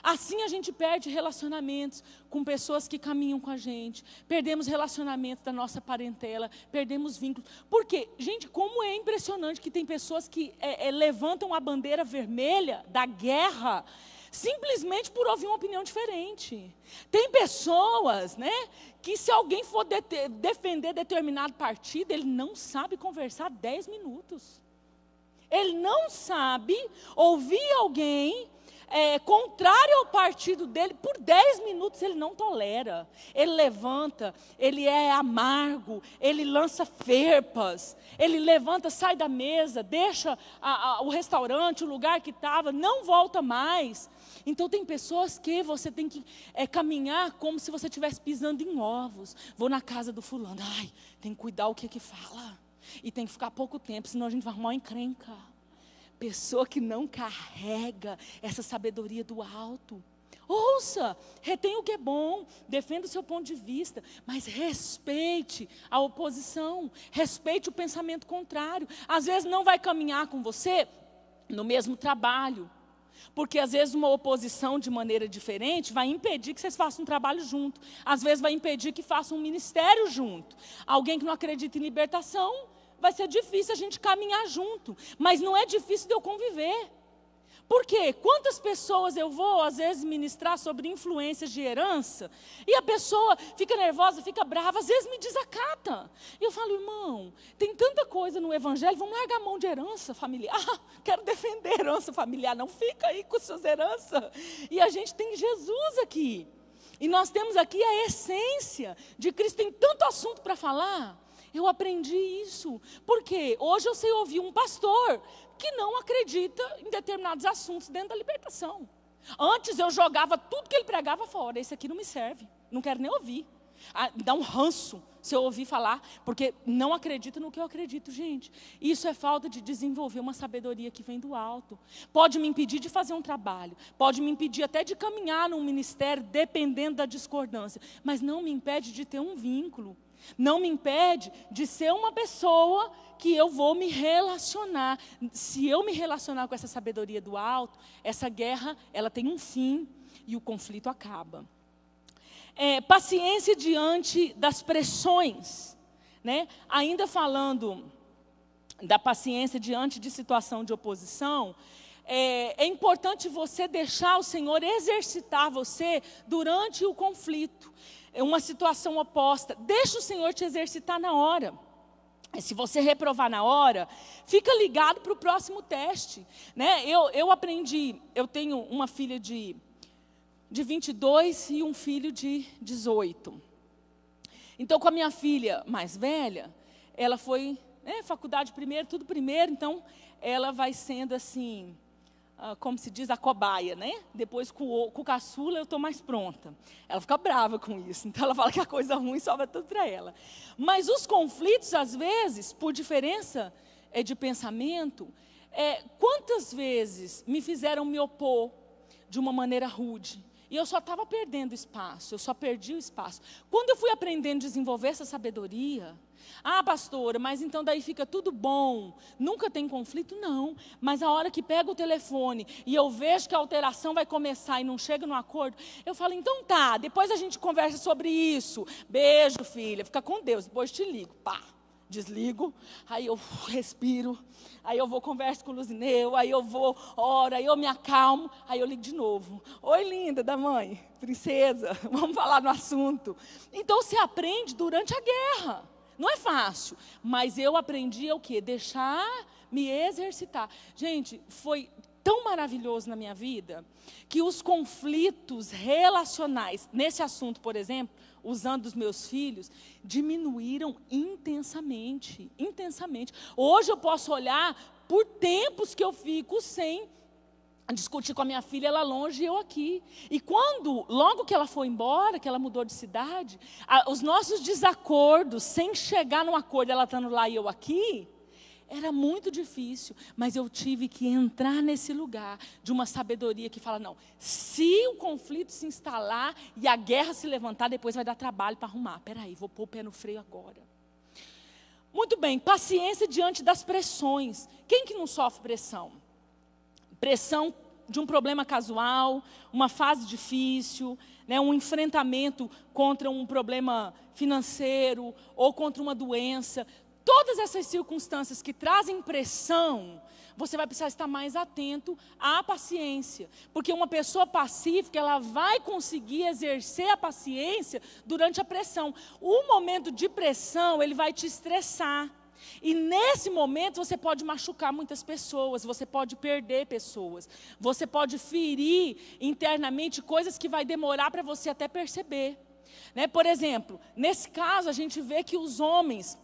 Assim a gente perde relacionamentos com pessoas que caminham com a gente. Perdemos relacionamentos da nossa parentela. Perdemos vínculos. Porque, gente, como é impressionante que tem pessoas que levantam a bandeira vermelha da guerra simplesmente por ouvir uma opinião diferente. Tem pessoas, né, que se alguém for defender determinado partido, ele não sabe conversar 10 minutos. Ele não sabe ouvir alguém contrário ao partido dele, por 10 minutos ele não tolera. Ele levanta, ele é amargo, ele lança ferpas, ele levanta, sai da mesa, deixa o restaurante, o lugar que estava, não volta mais. Então tem pessoas que você tem que caminhar como se você estivesse pisando em ovos. Vou na casa do fulano, tem que cuidar o que fala. E tem que ficar pouco tempo, senão a gente vai arrumar uma encrenca. Pessoa que não carrega essa sabedoria do alto. Ouça, retenha o que é bom, defenda o seu ponto de vista, mas respeite a oposição, respeite o pensamento contrário. Às vezes não vai caminhar com você no mesmo trabalho, porque às vezes uma oposição de maneira diferente vai impedir que vocês façam um trabalho junto. Às vezes vai impedir que façam um ministério junto. Alguém que não acredita em libertação, vai ser difícil a gente caminhar junto, mas não é difícil de eu conviver. Por quê? Quantas pessoas eu vou, às vezes, ministrar sobre influências de herança, e a pessoa fica nervosa, fica brava, às vezes me desacata. E eu falo, irmão, tem tanta coisa no evangelho, vamos largar a mão de herança familiar. Quero defender herança familiar, não fica aí com suas heranças. E a gente tem Jesus aqui. E nós temos aqui a essência de Cristo, tem tanto assunto para falar. Eu aprendi isso, porque hoje eu sei ouvir um pastor que não acredita em determinados assuntos dentro da libertação. Antes eu jogava tudo que ele pregava fora, esse aqui não me serve, não quero nem ouvir. Dá um ranço se eu ouvir falar, porque não acredito no que eu acredito, gente. Isso é falta de desenvolver uma sabedoria que vem do alto. Pode me impedir de fazer um trabalho, pode me impedir até de caminhar num ministério, dependendo da discordância, mas não me impede de ter um vínculo. Não me impede de ser uma pessoa que eu vou me relacionar. Se eu me relacionar com essa sabedoria do alto, essa guerra, ela tem um fim e o conflito acaba. Paciência diante das pressões, né? Ainda falando da paciência diante de situação de oposição, é importante você deixar o Senhor exercitar você durante o conflito. Uma situação oposta, deixa o Senhor te exercitar na hora. Se você reprovar na hora, fica ligado para o próximo teste, né? Eu aprendi, eu tenho uma filha de 22 e um filho de 18. Então, com a minha filha mais velha, ela foi, faculdade primeiro, tudo primeiro, então ela vai sendo assim, como se diz, a cobaia, né? Depois com o caçula eu estou mais pronta. Ela fica brava com isso, então ela fala que a coisa ruim sobra tudo para ela. Mas os conflitos, às vezes, por diferença de pensamento, quantas vezes me fizeram me opor de uma maneira rude? E eu só estava perdendo espaço, eu só perdi o espaço. Quando eu fui aprendendo a desenvolver essa sabedoria, pastora, mas então daí fica tudo bom, nunca tem conflito? Não, mas a hora que pega o telefone e eu vejo que a alteração vai começar e não chega no acordo, eu falo, então tá, depois a gente conversa sobre isso. Beijo, filha, fica com Deus, depois te ligo, pá. Desligo, aí eu respiro, aí eu vou converso com o Luzineu, aí eu vou, oro, aí eu me acalmo, aí eu ligo de novo. Oi, linda da mãe, princesa, vamos falar no assunto. Então, você aprende durante a guerra. Não é fácil, mas eu aprendi o quê? Deixar me exercitar. Gente, foi tão maravilhoso na minha vida, que os conflitos relacionais, nesse assunto, por exemplo, usando os meus filhos, diminuíram intensamente, intensamente. Hoje eu posso olhar por tempos que eu fico sem discutir com a minha filha, ela longe e eu aqui. E logo que ela foi embora, que ela mudou de cidade, os nossos desacordos, sem chegar num acordo, ela estando lá e eu aqui, era muito difícil, mas eu tive que entrar nesse lugar de uma sabedoria que fala, não, se o conflito se instalar e a guerra se levantar, depois vai dar trabalho para arrumar. Peraí, vou pôr o pé no freio agora. Muito bem, paciência diante das pressões. Quem que não sofre pressão? Pressão de um problema casual, uma fase difícil, né, um enfrentamento contra um problema financeiro ou contra uma doença. Todas essas circunstâncias que trazem pressão, você vai precisar estar mais atento à paciência. Porque uma pessoa pacífica, ela vai conseguir exercer a paciência durante a pressão. O momento de pressão, ele vai te estressar. E nesse momento você pode machucar muitas pessoas, você pode perder pessoas, você pode ferir internamente coisas que vai demorar para você até perceber. Né? Por exemplo, nesse caso a gente vê que os homens,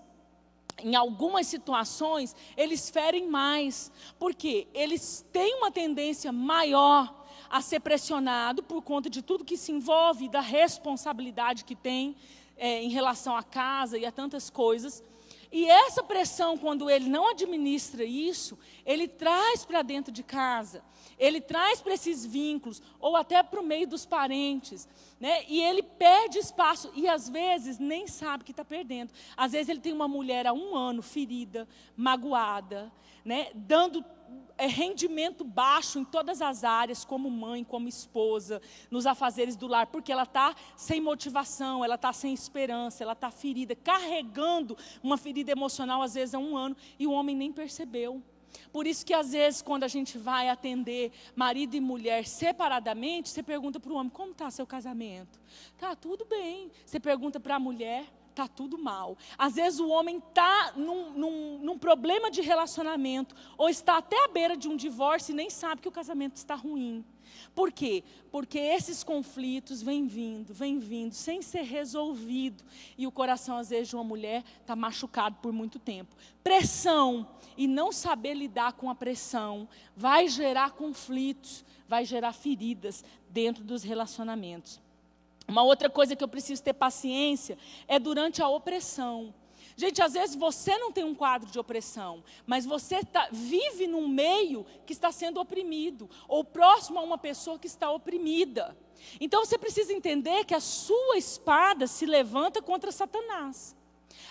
em algumas situações, eles ferem mais, porque eles têm uma tendência maior a ser pressionado por conta de tudo que se envolve, da responsabilidade que tem em relação à casa e a tantas coisas. E essa pressão, quando ele não administra isso, ele traz para dentro de casa, ele traz para esses vínculos, ou até para o meio dos parentes, né? E ele perde espaço, e às vezes nem sabe que está perdendo. Às vezes ele tem uma mulher há 1 ano, ferida, magoada, né? Dando rendimento baixo em todas as áreas, como mãe, como esposa, nos afazeres do lar, porque ela está sem motivação, ela está sem esperança, ela está ferida, carregando uma ferida emocional, às vezes há 1 ano, e o homem nem percebeu. Por isso que às vezes quando a gente vai atender marido e mulher separadamente, você pergunta para o homem, como está seu casamento? Está tudo bem. Você pergunta para a mulher, está tudo mal. Às vezes o homem está num problema de relacionamento, ou está até à beira de um divórcio e nem sabe que o casamento está ruim. Por quê? Porque esses conflitos vêm vindo, sem ser resolvido. E o coração, às vezes, de uma mulher está machucado por muito tempo. Pressão e não saber lidar com a pressão vai gerar conflitos, vai gerar feridas dentro dos relacionamentos. Uma outra coisa que eu preciso ter paciência é durante a opressão. Gente, às vezes você não tem um quadro de opressão, mas você vive num meio que está sendo oprimido, ou próximo a uma pessoa que está oprimida. Então você precisa entender que a sua espada se levanta contra Satanás.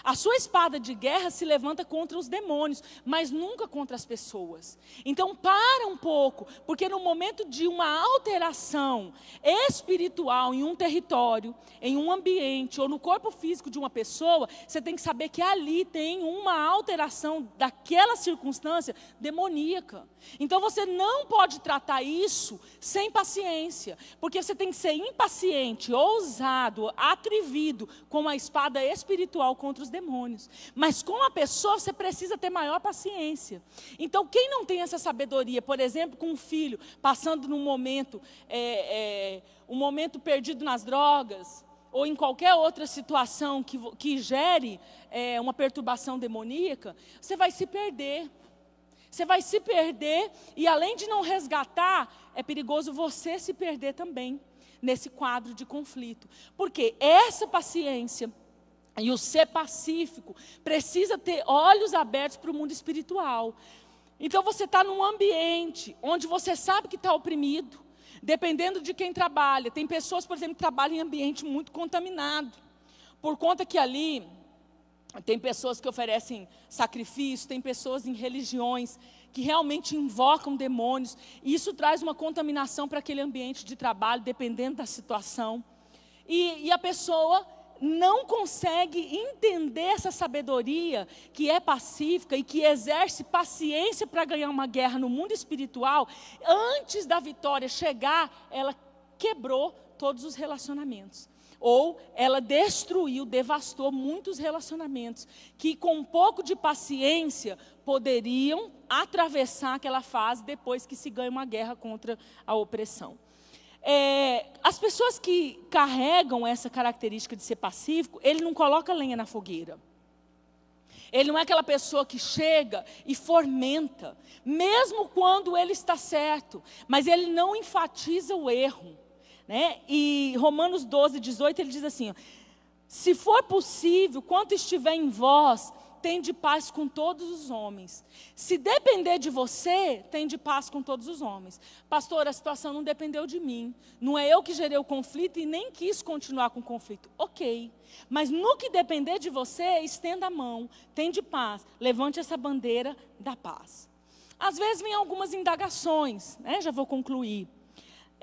A sua espada de guerra se levanta contra os demônios, mas nunca contra as pessoas. Então para um pouco, porque no momento de uma alteração espiritual em um território, em um ambiente ou no corpo físico de uma pessoa, você tem que saber que ali tem uma alteração daquela circunstância demoníaca. Então você não pode tratar isso sem paciência, porque você tem que ser impaciente, ousado, atrevido com a espada espiritual contra os demônios. Mas com a pessoa você precisa ter maior paciência. Então quem não tem essa sabedoria, por exemplo, com um filho passando num momento, um momento perdido nas drogas, ou em qualquer outra situação que gere uma perturbação demoníaca, você vai se perder. Você vai se perder e além de não resgatar, é perigoso você se perder também nesse quadro de conflito. Porque essa paciência e o ser pacífico precisa ter olhos abertos para o mundo espiritual. Então você está num ambiente onde você sabe que está oprimido, dependendo de quem trabalha. Tem pessoas, por exemplo, que trabalham em ambiente muito contaminado, por conta que ali tem pessoas que oferecem sacrifício, tem pessoas em religiões que realmente invocam demônios, e isso traz uma contaminação para aquele ambiente de trabalho, dependendo da situação. E a pessoa não consegue entender essa sabedoria que é pacífica e que exerce paciência para ganhar uma guerra no mundo espiritual. Antes da vitória chegar, ela quebrou todos os relacionamentos. Ou ela destruiu, devastou muitos relacionamentos que com um pouco de paciência poderiam atravessar aquela fase depois que se ganha uma guerra contra a opressão. As pessoas que carregam essa característica de ser pacífico, ele não coloca lenha na fogueira. Ele não é aquela pessoa que chega e fomenta, mesmo quando ele está certo, mas ele não enfatiza o erro. Né? E Romanos 12, 18, ele diz assim, ó, se for possível, quanto estiver em vós, tende paz com todos os homens. Se depender de você, tende paz com todos os homens. Pastor, a situação não dependeu de mim. Não é eu que gerei o conflito e nem quis continuar com o conflito. Ok, mas no que depender de você, estenda a mão, tende paz, levante essa bandeira da paz. Às vezes vem algumas indagações, né? Já vou concluir.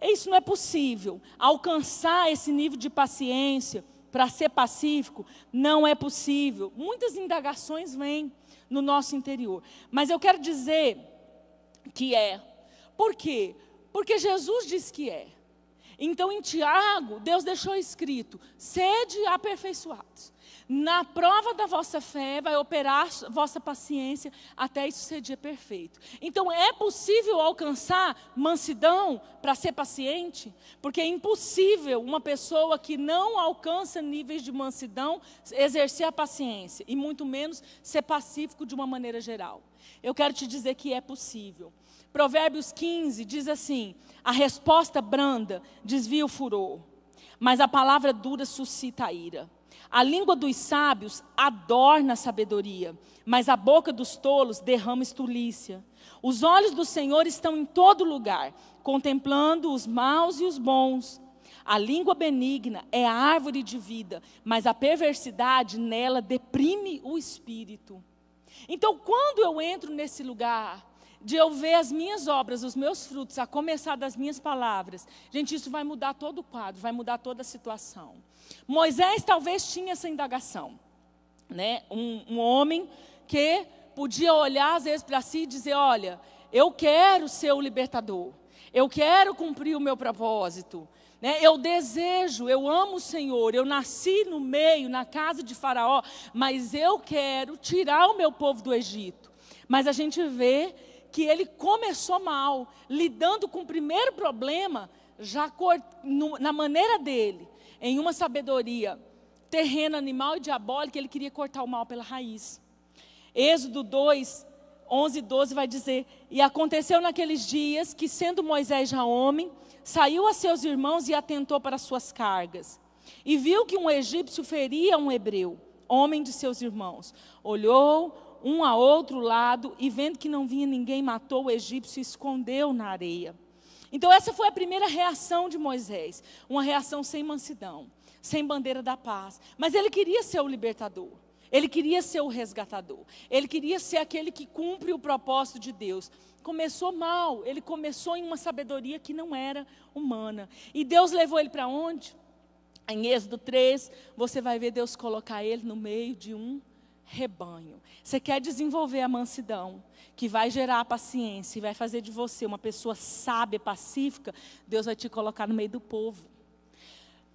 Isso não é possível. Alcançar esse nível de paciência para ser pacífico não é possível. Muitas indagações vêm no nosso interior. Mas eu quero dizer que é. Por quê? Porque Jesus diz que é. Então em Tiago, Deus deixou escrito, sede aperfeiçoados. Na prova da vossa fé vai operar a vossa paciência até isso ser dia perfeito. Então é possível alcançar mansidão para ser paciente? Porque é impossível uma pessoa que não alcança níveis de mansidão exercer a paciência. E muito menos ser pacífico de uma maneira geral. Eu quero te dizer que é possível. Provérbios 15 diz assim, a resposta branda desvia o furor, mas a palavra dura suscita a ira. A língua dos sábios adorna a sabedoria, mas a boca dos tolos derrama estulícia. Os olhos do Senhor estão em todo lugar, contemplando os maus e os bons. A língua benigna é a árvore de vida, mas a perversidade nela deprime o espírito. Então, quando eu entro nesse lugar de eu ver as minhas obras, os meus frutos, a começar das minhas palavras, gente, isso vai mudar todo o quadro, vai mudar toda a situação. Moisés talvez tinha essa indagação, né? Um homem que podia olhar às vezes para si e dizer, olha, eu quero ser o libertador, eu quero cumprir o meu propósito, né? Eu desejo, eu amo o Senhor, eu nasci no meio, na casa de Faraó, mas eu quero tirar o meu povo do Egito. Mas a gente vê que ele começou mal, lidando com o primeiro problema, já na maneira dele, em uma sabedoria terrena, animal e diabólica, ele queria cortar o mal pela raiz. Êxodo 2, 11 e 12 vai dizer, e aconteceu naqueles dias que, sendo Moisés já homem, saiu a seus irmãos e atentou para as suas cargas. e viu que um egípcio feria um hebreu, homem de seus irmãos. Olhou um a outro lado e vendo que não vinha ninguém, matou o egípcio e escondeu na areia. Então essa foi a primeira reação de Moisés, uma reação sem mansidão, sem bandeira da paz. Mas ele queria ser o libertador, ele queria ser o resgatador, ele queria ser aquele que cumpre o propósito de Deus. Começou mal, ele começou em uma sabedoria que não era humana. E Deus levou ele para onde? Em Êxodo 3, você vai ver Deus colocar ele no meio de um rebanho. Você quer desenvolver a mansidão, que vai gerar a paciência e vai fazer de você uma pessoa sábia, pacífica. Deus vai te colocar no meio do povo.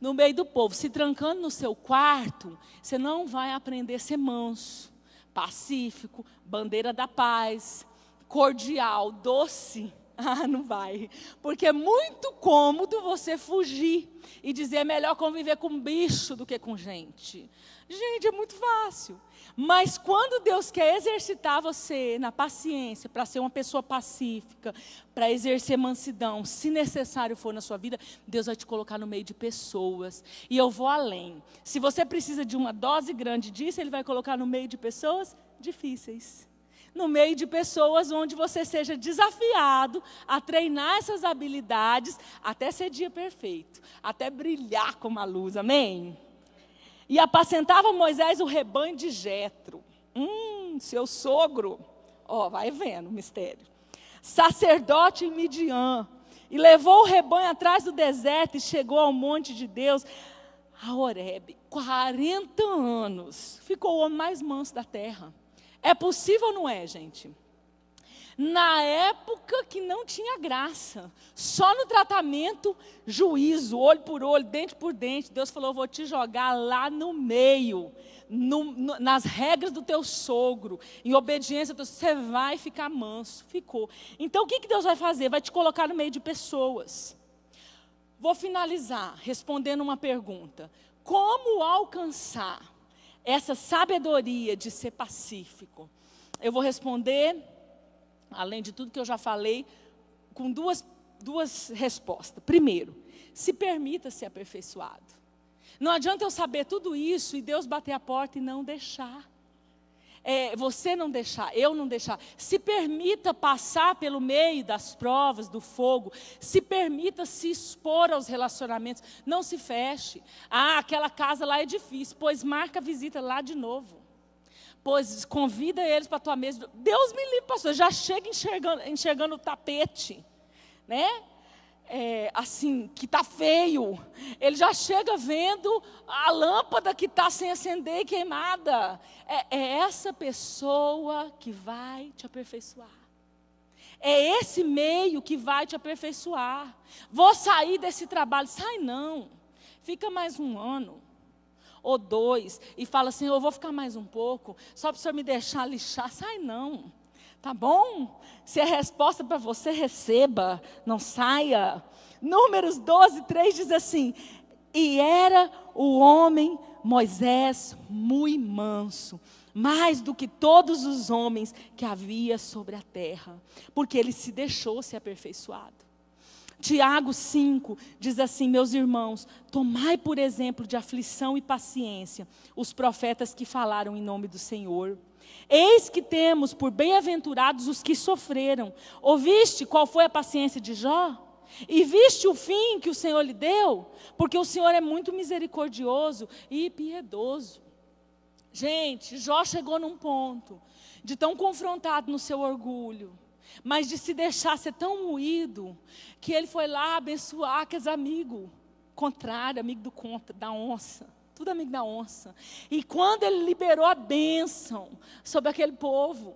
No meio do povo, se trancando no seu quarto, você não vai aprender a ser manso, pacífico, bandeira da paz, cordial, doce. Ah, não vai. Porque é muito cômodo você fugir e dizer: é melhor conviver com bicho do que com gente. Gente, é muito fácil. Mas quando Deus quer exercitar você na paciência, para ser uma pessoa pacífica, para exercer mansidão, se necessário for na sua vida, Deus vai te colocar no meio de pessoas. E eu vou além. Se você precisa de uma dose grande disso, Ele vai colocar no meio de pessoas difíceis. No meio de pessoas onde você seja desafiado a treinar essas habilidades até ser dia perfeito, até brilhar como a luz, amém? E apacentava Moisés o rebanho de Jetro, seu sogro, vai vendo o mistério, sacerdote em Midian, e levou o rebanho atrás do deserto e chegou ao monte de Deus, a Horebe. 40 anos, ficou o homem mais manso da terra. É possível ou não é, gente? Na época que não tinha graça, só no tratamento, juízo, olho por olho, dente por dente, Deus falou: eu vou te jogar lá no meio, nas regras do teu sogro, em obediência, você vai ficar manso. Ficou. Então o que Deus vai fazer? Vai te colocar no meio de pessoas. Vou finalizar respondendo uma pergunta: como alcançar essa sabedoria de ser pacífico? Eu vou responder, além de tudo que eu já falei, com duas respostas. Primeiro, se permita ser aperfeiçoado. Não adianta eu saber tudo isso e Deus bater a porta e não deixar. Você não deixar, eu não deixar. Se permita passar pelo meio das provas, do fogo. Se permita se expor aos relacionamentos. Não se feche. Aquela casa lá é difícil. Pois marca a visita lá de novo. Pois convida eles para a tua mesa. Deus me livre, pastor. Já chega enxergando o tapete, né? Assim, que está feio. Ele já chega vendo a lâmpada que está sem acender e queimada. É essa pessoa que vai te aperfeiçoar. É esse meio que vai te aperfeiçoar. Vou sair desse trabalho. Sai não. Fica mais um ano ou 2 e fala assim: eu vou ficar mais um pouco, só para o senhor me deixar lixar. Sai não. Tá bom? Se é resposta para você, receba, não saia. Números 12, 3 diz assim: e era o homem Moisés muito manso, mais do que todos os homens que havia sobre a terra, porque ele se deixou ser aperfeiçoado. Tiago 5 diz assim: meus irmãos, tomai por exemplo de aflição e paciência os profetas que falaram em nome do Senhor. Eis que temos por bem-aventurados os que sofreram. Ouviste qual foi a paciência de Jó? E viste o fim que o Senhor lhe deu? Porque o Senhor é muito misericordioso e piedoso. Gente, Jó chegou num ponto de tão confrontado no seu orgulho, mas de se deixar ser tão moído, que ele foi lá abençoar aqueles amigos contrários, amigo da onça. Tudo amigo da onça. E quando ele liberou a bênção sobre aquele povo,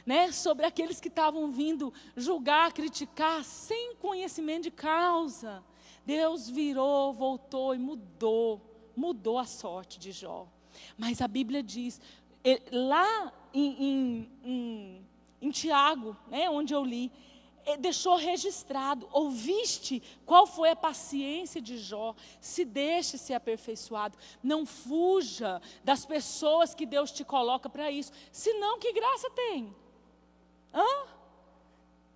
né, sobre aqueles que estavam vindo julgar, criticar, sem conhecimento de causa, Deus virou, voltou e mudou a sorte de Jó. Mas a Bíblia diz, lá em Tiago, né, onde eu li, deixou registrado: ouviste qual foi a paciência de Jó? Se deixe ser aperfeiçoado. Não fuja das pessoas que Deus te coloca para isso. Senão, que graça tem?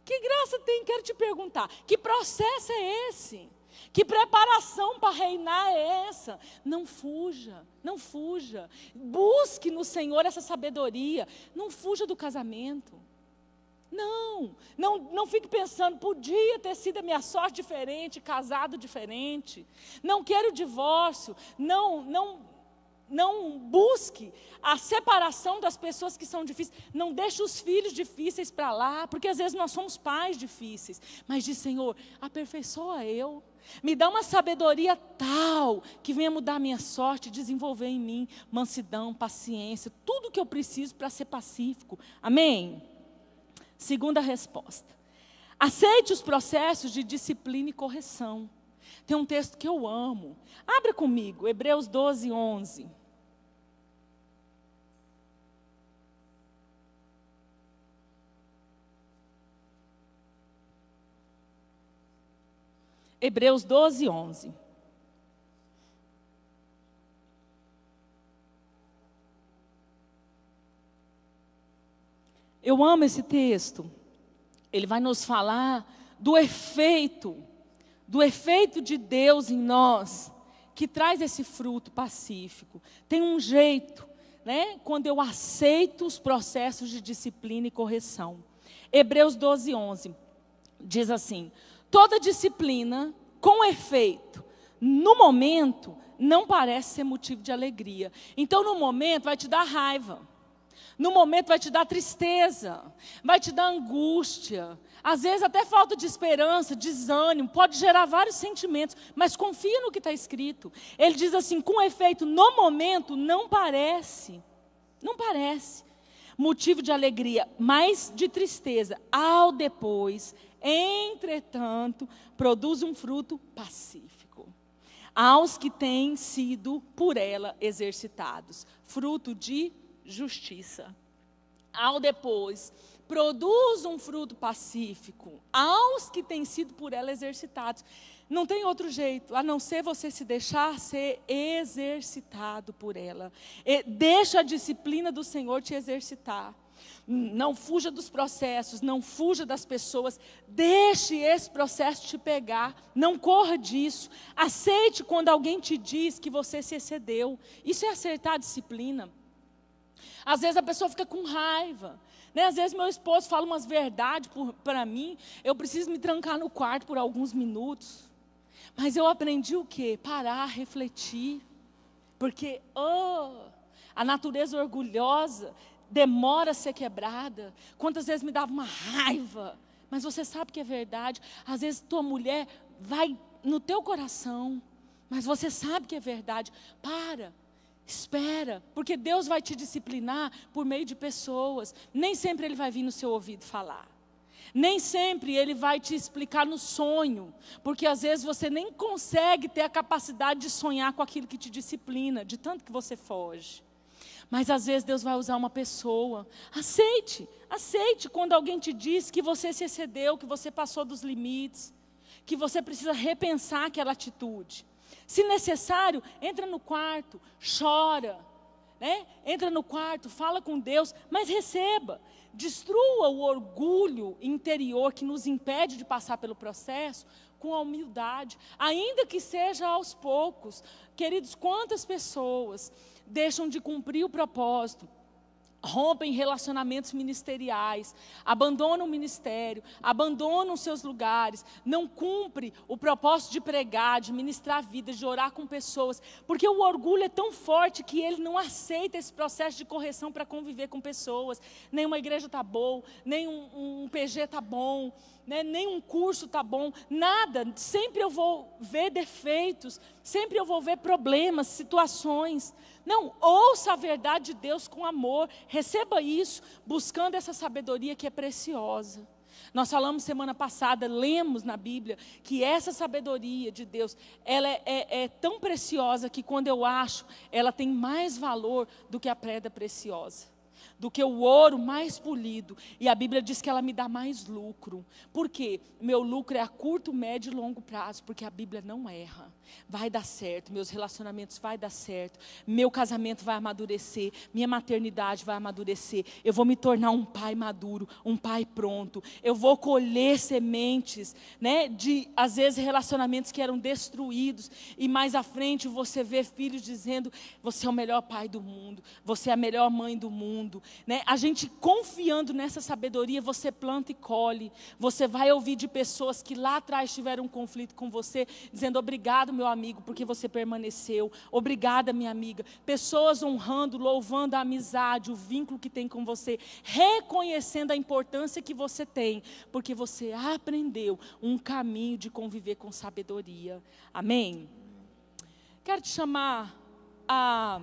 Que graça tem? Quero te perguntar, que processo é esse? Que preparação para reinar é essa? Não fuja, não fuja. Busque no Senhor essa sabedoria. Não fuja do casamento. Não fique pensando, podia ter sido a minha sorte diferente, casado diferente. Não quero divórcio. Não busque a separação das pessoas que são difíceis. Não deixe os filhos difíceis para lá, porque às vezes nós somos pais difíceis. Mas diz, Senhor, aperfeiçoa eu. Me dá uma sabedoria tal que venha mudar a minha sorte, desenvolver em mim mansidão, paciência, tudo que eu preciso para ser pacífico. Amém? Segunda resposta. Aceite os processos de disciplina e correção. Tem um texto que eu amo. Abra comigo, Hebreus 12, 11. Hebreus 12, 11. Eu amo esse texto. Ele vai nos falar do efeito de Deus em nós, que traz esse fruto pacífico. Tem um jeito, né? Quando eu aceito os processos de disciplina e correção. Hebreus 12, 11. Diz assim: toda disciplina, com efeito, no momento, não parece ser motivo de alegria. Então, no momento, vai te dar raiva. No momento, vai te dar tristeza. Vai te dar angústia. Às vezes, até falta de esperança, desânimo. Pode gerar vários sentimentos. Mas confia no que está escrito. Ele diz assim, com efeito, no momento, não parece. Não parece motivo de alegria, mas de tristeza. Ao depois, entretanto, produz um fruto pacífico aos que têm sido por ela exercitados, fruto de justiça. Ao depois, produz um fruto pacífico aos que têm sido por ela exercitados. Não tem outro jeito, a não ser você se deixar ser exercitado por ela. Deixa a disciplina do Senhor te exercitar. Não fuja dos processos, não fuja das pessoas. Deixe esse processo te pegar. Não corra disso. Aceite quando alguém te diz que você se excedeu. Isso é acertar a disciplina. Às vezes a pessoa fica com raiva. Né? Às vezes meu esposo fala umas verdades para mim. Eu preciso me trancar no quarto por alguns minutos. Mas eu aprendi o quê? Parar, refletir. Porque a natureza orgulhosa demora a ser quebrada. Quantas vezes me dava uma raiva. Mas você sabe que é verdade. Às vezes tua mulher vai no teu coração. Mas você sabe que é verdade. Para. Espera, porque Deus vai te disciplinar por meio de pessoas. Nem sempre Ele vai vir no seu ouvido falar. Nem sempre Ele vai te explicar no sonho. Porque às vezes você nem consegue ter a capacidade de sonhar com aquilo que te disciplina, de tanto que você foge. Mas às vezes Deus vai usar uma pessoa. Aceite quando alguém te diz que você se excedeu, que você passou dos limites, que você precisa repensar aquela atitude. Se necessário, entra no quarto, chora, né? Entra no quarto, fala com Deus, mas receba. Destrua o orgulho interior que nos impede de passar pelo processo com a humildade, ainda que seja aos poucos. Queridos, quantas pessoas deixam de cumprir o propósito, rompem relacionamentos ministeriais, abandonam o ministério, abandonam seus lugares, não cumpre o propósito de pregar, de ministrar vidas, de orar com pessoas, porque o orgulho é tão forte que ele não aceita esse processo de correção para conviver com pessoas. Nem uma igreja está bom, nem um PG está bom, né? Nem um curso está bom, nada. Sempre eu vou ver defeitos, sempre eu vou ver problemas, situações. Não, ouça a verdade de Deus com amor, receba isso, buscando essa sabedoria que é preciosa. Nós falamos semana passada, lemos na Bíblia, que essa sabedoria de Deus, ela é tão preciosa que quando eu acho, ela tem mais valor do que a pedra preciosa. do que o ouro mais polido. E a Bíblia diz que ela me dá mais lucro. Por quê? Meu lucro é a curto, médio e longo prazo, porque a Bíblia não erra. Vai dar certo, meus relacionamentos vai dar certo, meu casamento vai amadurecer, minha maternidade vai amadurecer, eu vou me tornar um pai maduro, um pai pronto, eu vou colher sementes, né, de, às vezes, relacionamentos que eram destruídos, e mais à frente você vê filhos dizendo, você é o melhor pai do mundo, você é a melhor mãe do mundo, né? A gente confiando nessa sabedoria, você planta e colhe, você vai ouvir de pessoas que lá atrás tiveram um conflito com você, dizendo, obrigado, meu amigo, porque você permaneceu. Obrigada, minha amiga. Pessoas honrando, louvando a amizade, o vínculo que tem com você, reconhecendo a importância que você tem, porque você aprendeu um caminho de conviver com sabedoria. Amém? Quero te chamar a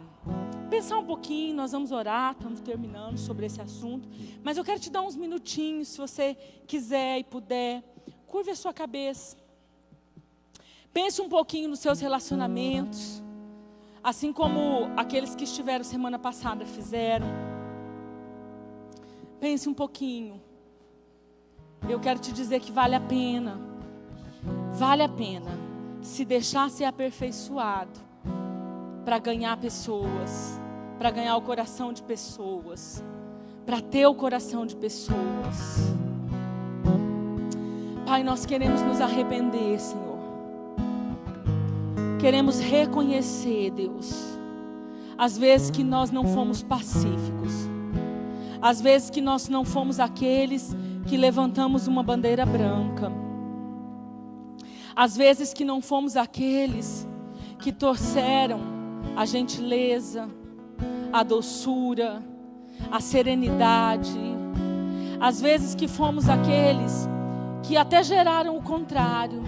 pensar um pouquinho, nós vamos orar, estamos terminando sobre esse assunto, mas eu quero te dar uns minutinhos, se você quiser e puder, curve a sua cabeça. Pense um pouquinho nos seus relacionamentos, assim como aqueles que estiveram semana passada fizeram. Pense um pouquinho. Eu quero te dizer que vale a pena se deixar ser aperfeiçoado para ganhar pessoas, para ganhar o coração de pessoas, para ter o coração de pessoas. Pai, nós queremos nos arrepender, Senhor. Queremos reconhecer, Deus, às vezes que nós não fomos pacíficos, às vezes que nós não fomos aqueles que levantamos uma bandeira branca, às vezes que não fomos aqueles que torceram a gentileza, a doçura, a serenidade, às vezes que fomos aqueles que até geraram o contrário,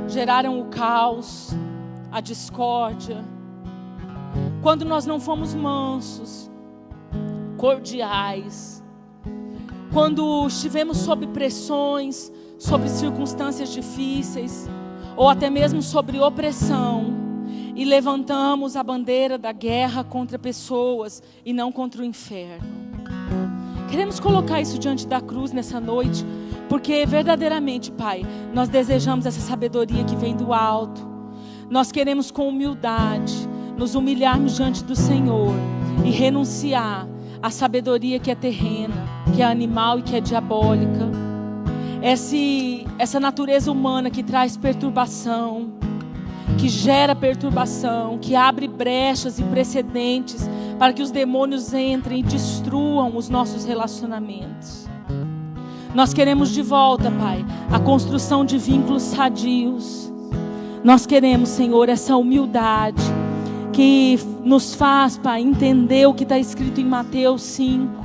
geraram o caos, a discórdia, quando nós não fomos mansos, cordiais, quando estivemos sob pressões, sobre circunstâncias difíceis, ou até mesmo sobre opressão, e levantamos a bandeira da guerra contra pessoas e não contra o inferno. Queremos colocar isso diante da cruz nessa noite, porque verdadeiramente, Pai, nós desejamos essa sabedoria que vem do alto. Nós queremos com humildade nos humilharmos diante do Senhor e renunciar à sabedoria que é terrena, que é animal e que é diabólica. Essa natureza humana que traz perturbação, que gera perturbação, que abre brechas e precedentes para que os demônios entrem e destruam os nossos relacionamentos. Nós queremos de volta, Pai, a construção de vínculos sadios. Nós queremos, Senhor, essa humildade que nos faz, Pai, entender o que está escrito em Mateus 5,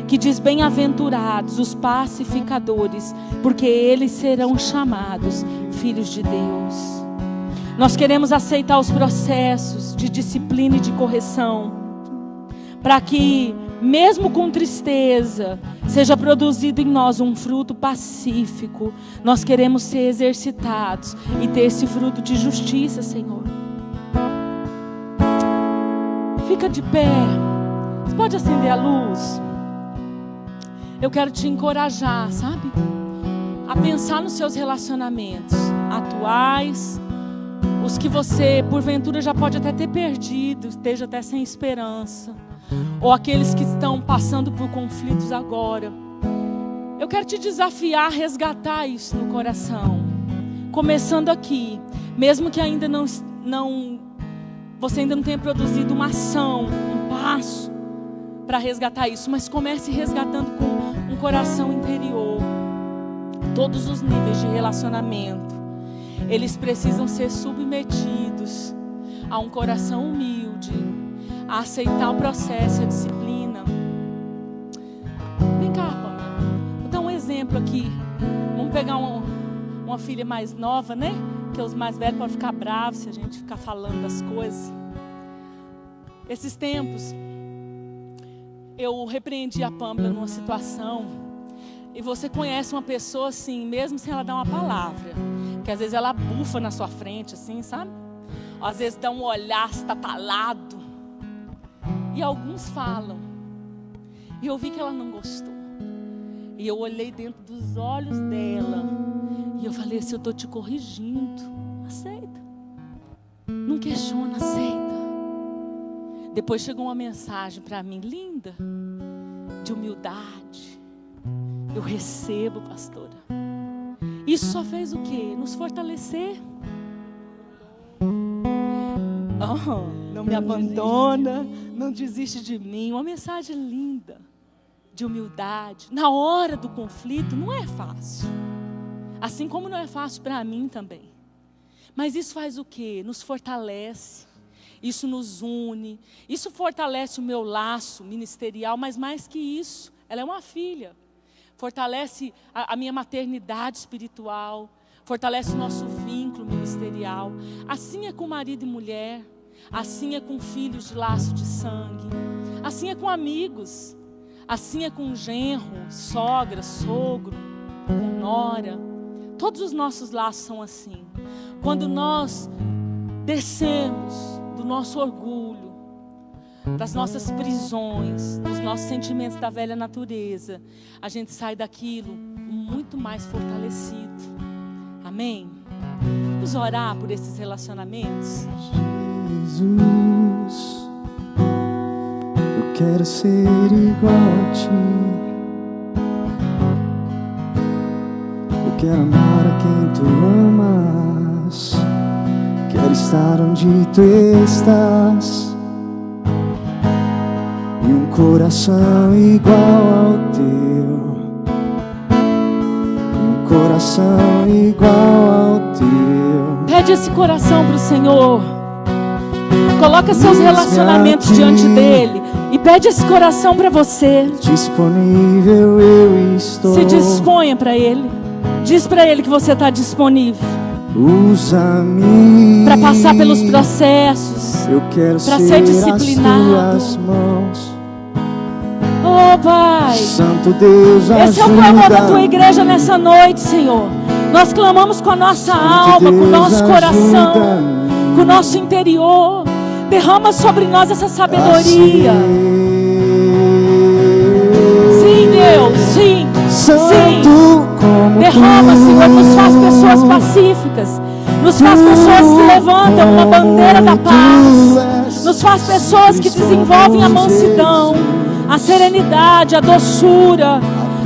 que diz, bem-aventurados os pacificadores, porque eles serão chamados filhos de Deus. Nós queremos aceitar os processos de disciplina e de correção, para que, mesmo com tristeza, seja produzido em nós um fruto pacífico. Nós queremos ser exercitados e ter esse fruto de justiça, Senhor. Fica de pé. Você pode acender a luz? Eu quero te encorajar, sabe? A pensar nos seus relacionamentos atuais, os que você, porventura, já pode até ter perdido, esteja até sem esperança, ou aqueles que estão passando por conflitos agora. Eu quero te desafiar a resgatar isso no coração, começando aqui, mesmo que ainda você ainda não tenha produzido uma ação, um passo para resgatar isso, mas comece resgatando com um coração interior. Todos os níveis de relacionamento, eles precisam ser submetidos a um coração humilde, a aceitar o processo, a disciplina. Vem cá, Pamela. Vou dar um exemplo aqui. Vamos pegar uma filha mais nova, né? Que os mais velhos podem ficar bravos se a gente ficar falando das coisas. Esses tempos, eu repreendi a Pamela numa situação. E você conhece uma pessoa assim, mesmo sem ela dar uma palavra. Porque às vezes ela bufa na sua frente, assim, sabe? Às vezes dá um olhar estatalado. E alguns falam, E eu vi que ela não gostou. E eu olhei dentro dos olhos dela. E eu falei assim, eu estou te corrigindo. Aceita. Não questiona, aceita. Depois chegou uma mensagem para mim, linda, de humildade. Eu recebo, pastora. Isso só fez o quê? Nos fortalecer. Oh, não me abandona, não desiste de mim. Uma mensagem linda, de humildade. Na hora do conflito não é fácil. Assim como não é fácil para mim também. Mas isso faz o quê? Nos fortalece. Isso nos une. Isso fortalece o meu laço ministerial. Mas mais que isso, ela é uma filha. Fortalece a minha maternidade espiritual. Fortalece o nosso vínculo ministerial. Assim é com marido e mulher. Assim é com filhos de laço de sangue. Assim é com amigos. Assim é com genro, sogra, sogro, com nora. Todos os nossos laços são assim. Quando nós descemos do nosso orgulho, das nossas prisões, dos nossos sentimentos da velha natureza, a gente sai daquilo muito mais fortalecido. Amém? Vamos orar por esses relacionamentos? Jesus, eu quero ser igual a ti. Eu quero amar a quem tu amas. Quero estar onde tu estás. E um coração igual ao teu. E um coração igual ao teu. Pede esse coração para o Senhor. Coloca seus relacionamentos diante dele. E pede esse coração para você. Disponível eu estou. Se disponha para ele. Diz para ele que você está disponível. Usa-me para passar pelos processos. Eu quero para ser disciplinado. As tuas mãos. Oh Pai, Santo Deus, esse é o clamor da tua igreja nessa noite, Senhor. Nós clamamos com a nossa alma, com o nosso coração, com o nosso interior. Derrama sobre nós essa sabedoria. Sim, Deus, sim, sim. Derrama, Senhor, nos faz pessoas pacíficas. Nos faz pessoas que levantam uma bandeira da paz. Nos faz pessoas que desenvolvem a mansidão, a serenidade, a doçura.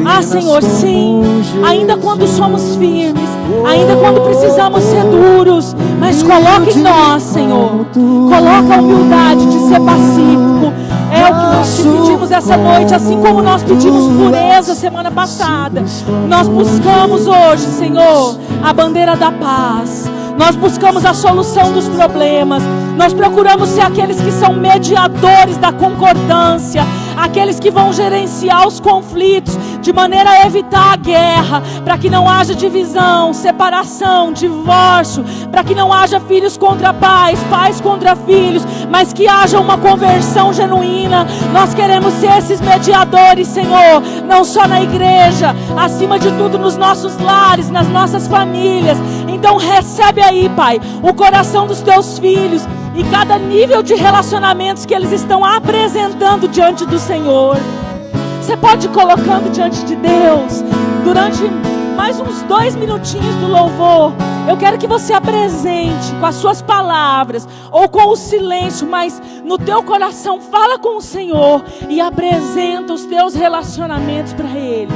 Ah, Senhor, sim. Ainda quando somos firmes, ainda quando precisamos ser duros, mas coloca em nós, Senhor, coloca a humildade de ser pacífico. É o que nós te pedimos essa noite, assim como nós pedimos pureza semana passada. Nós buscamos hoje, Senhor, a bandeira da paz. Nós buscamos a solução dos problemas. Nós procuramos ser aqueles que são mediadores da concordância, aqueles que vão gerenciar os conflitos de maneira a evitar a guerra, para que não haja divisão, separação, divórcio, para que não haja filhos contra pais, pais contra filhos, mas que haja uma conversão genuína. Nós queremos ser esses mediadores, Senhor, não só na igreja, acima de tudo nos nossos lares, nas nossas famílias. Então recebe aí, Pai, o coração dos teus filhos e cada nível de relacionamentos que eles estão apresentando diante do Senhor. Você pode ir colocando diante de Deus durante mais uns 2 minutinhos do louvor. Eu quero que você apresente com as suas palavras ou com o silêncio, mas no teu coração fala com o Senhor e apresenta os teus relacionamentos para Ele.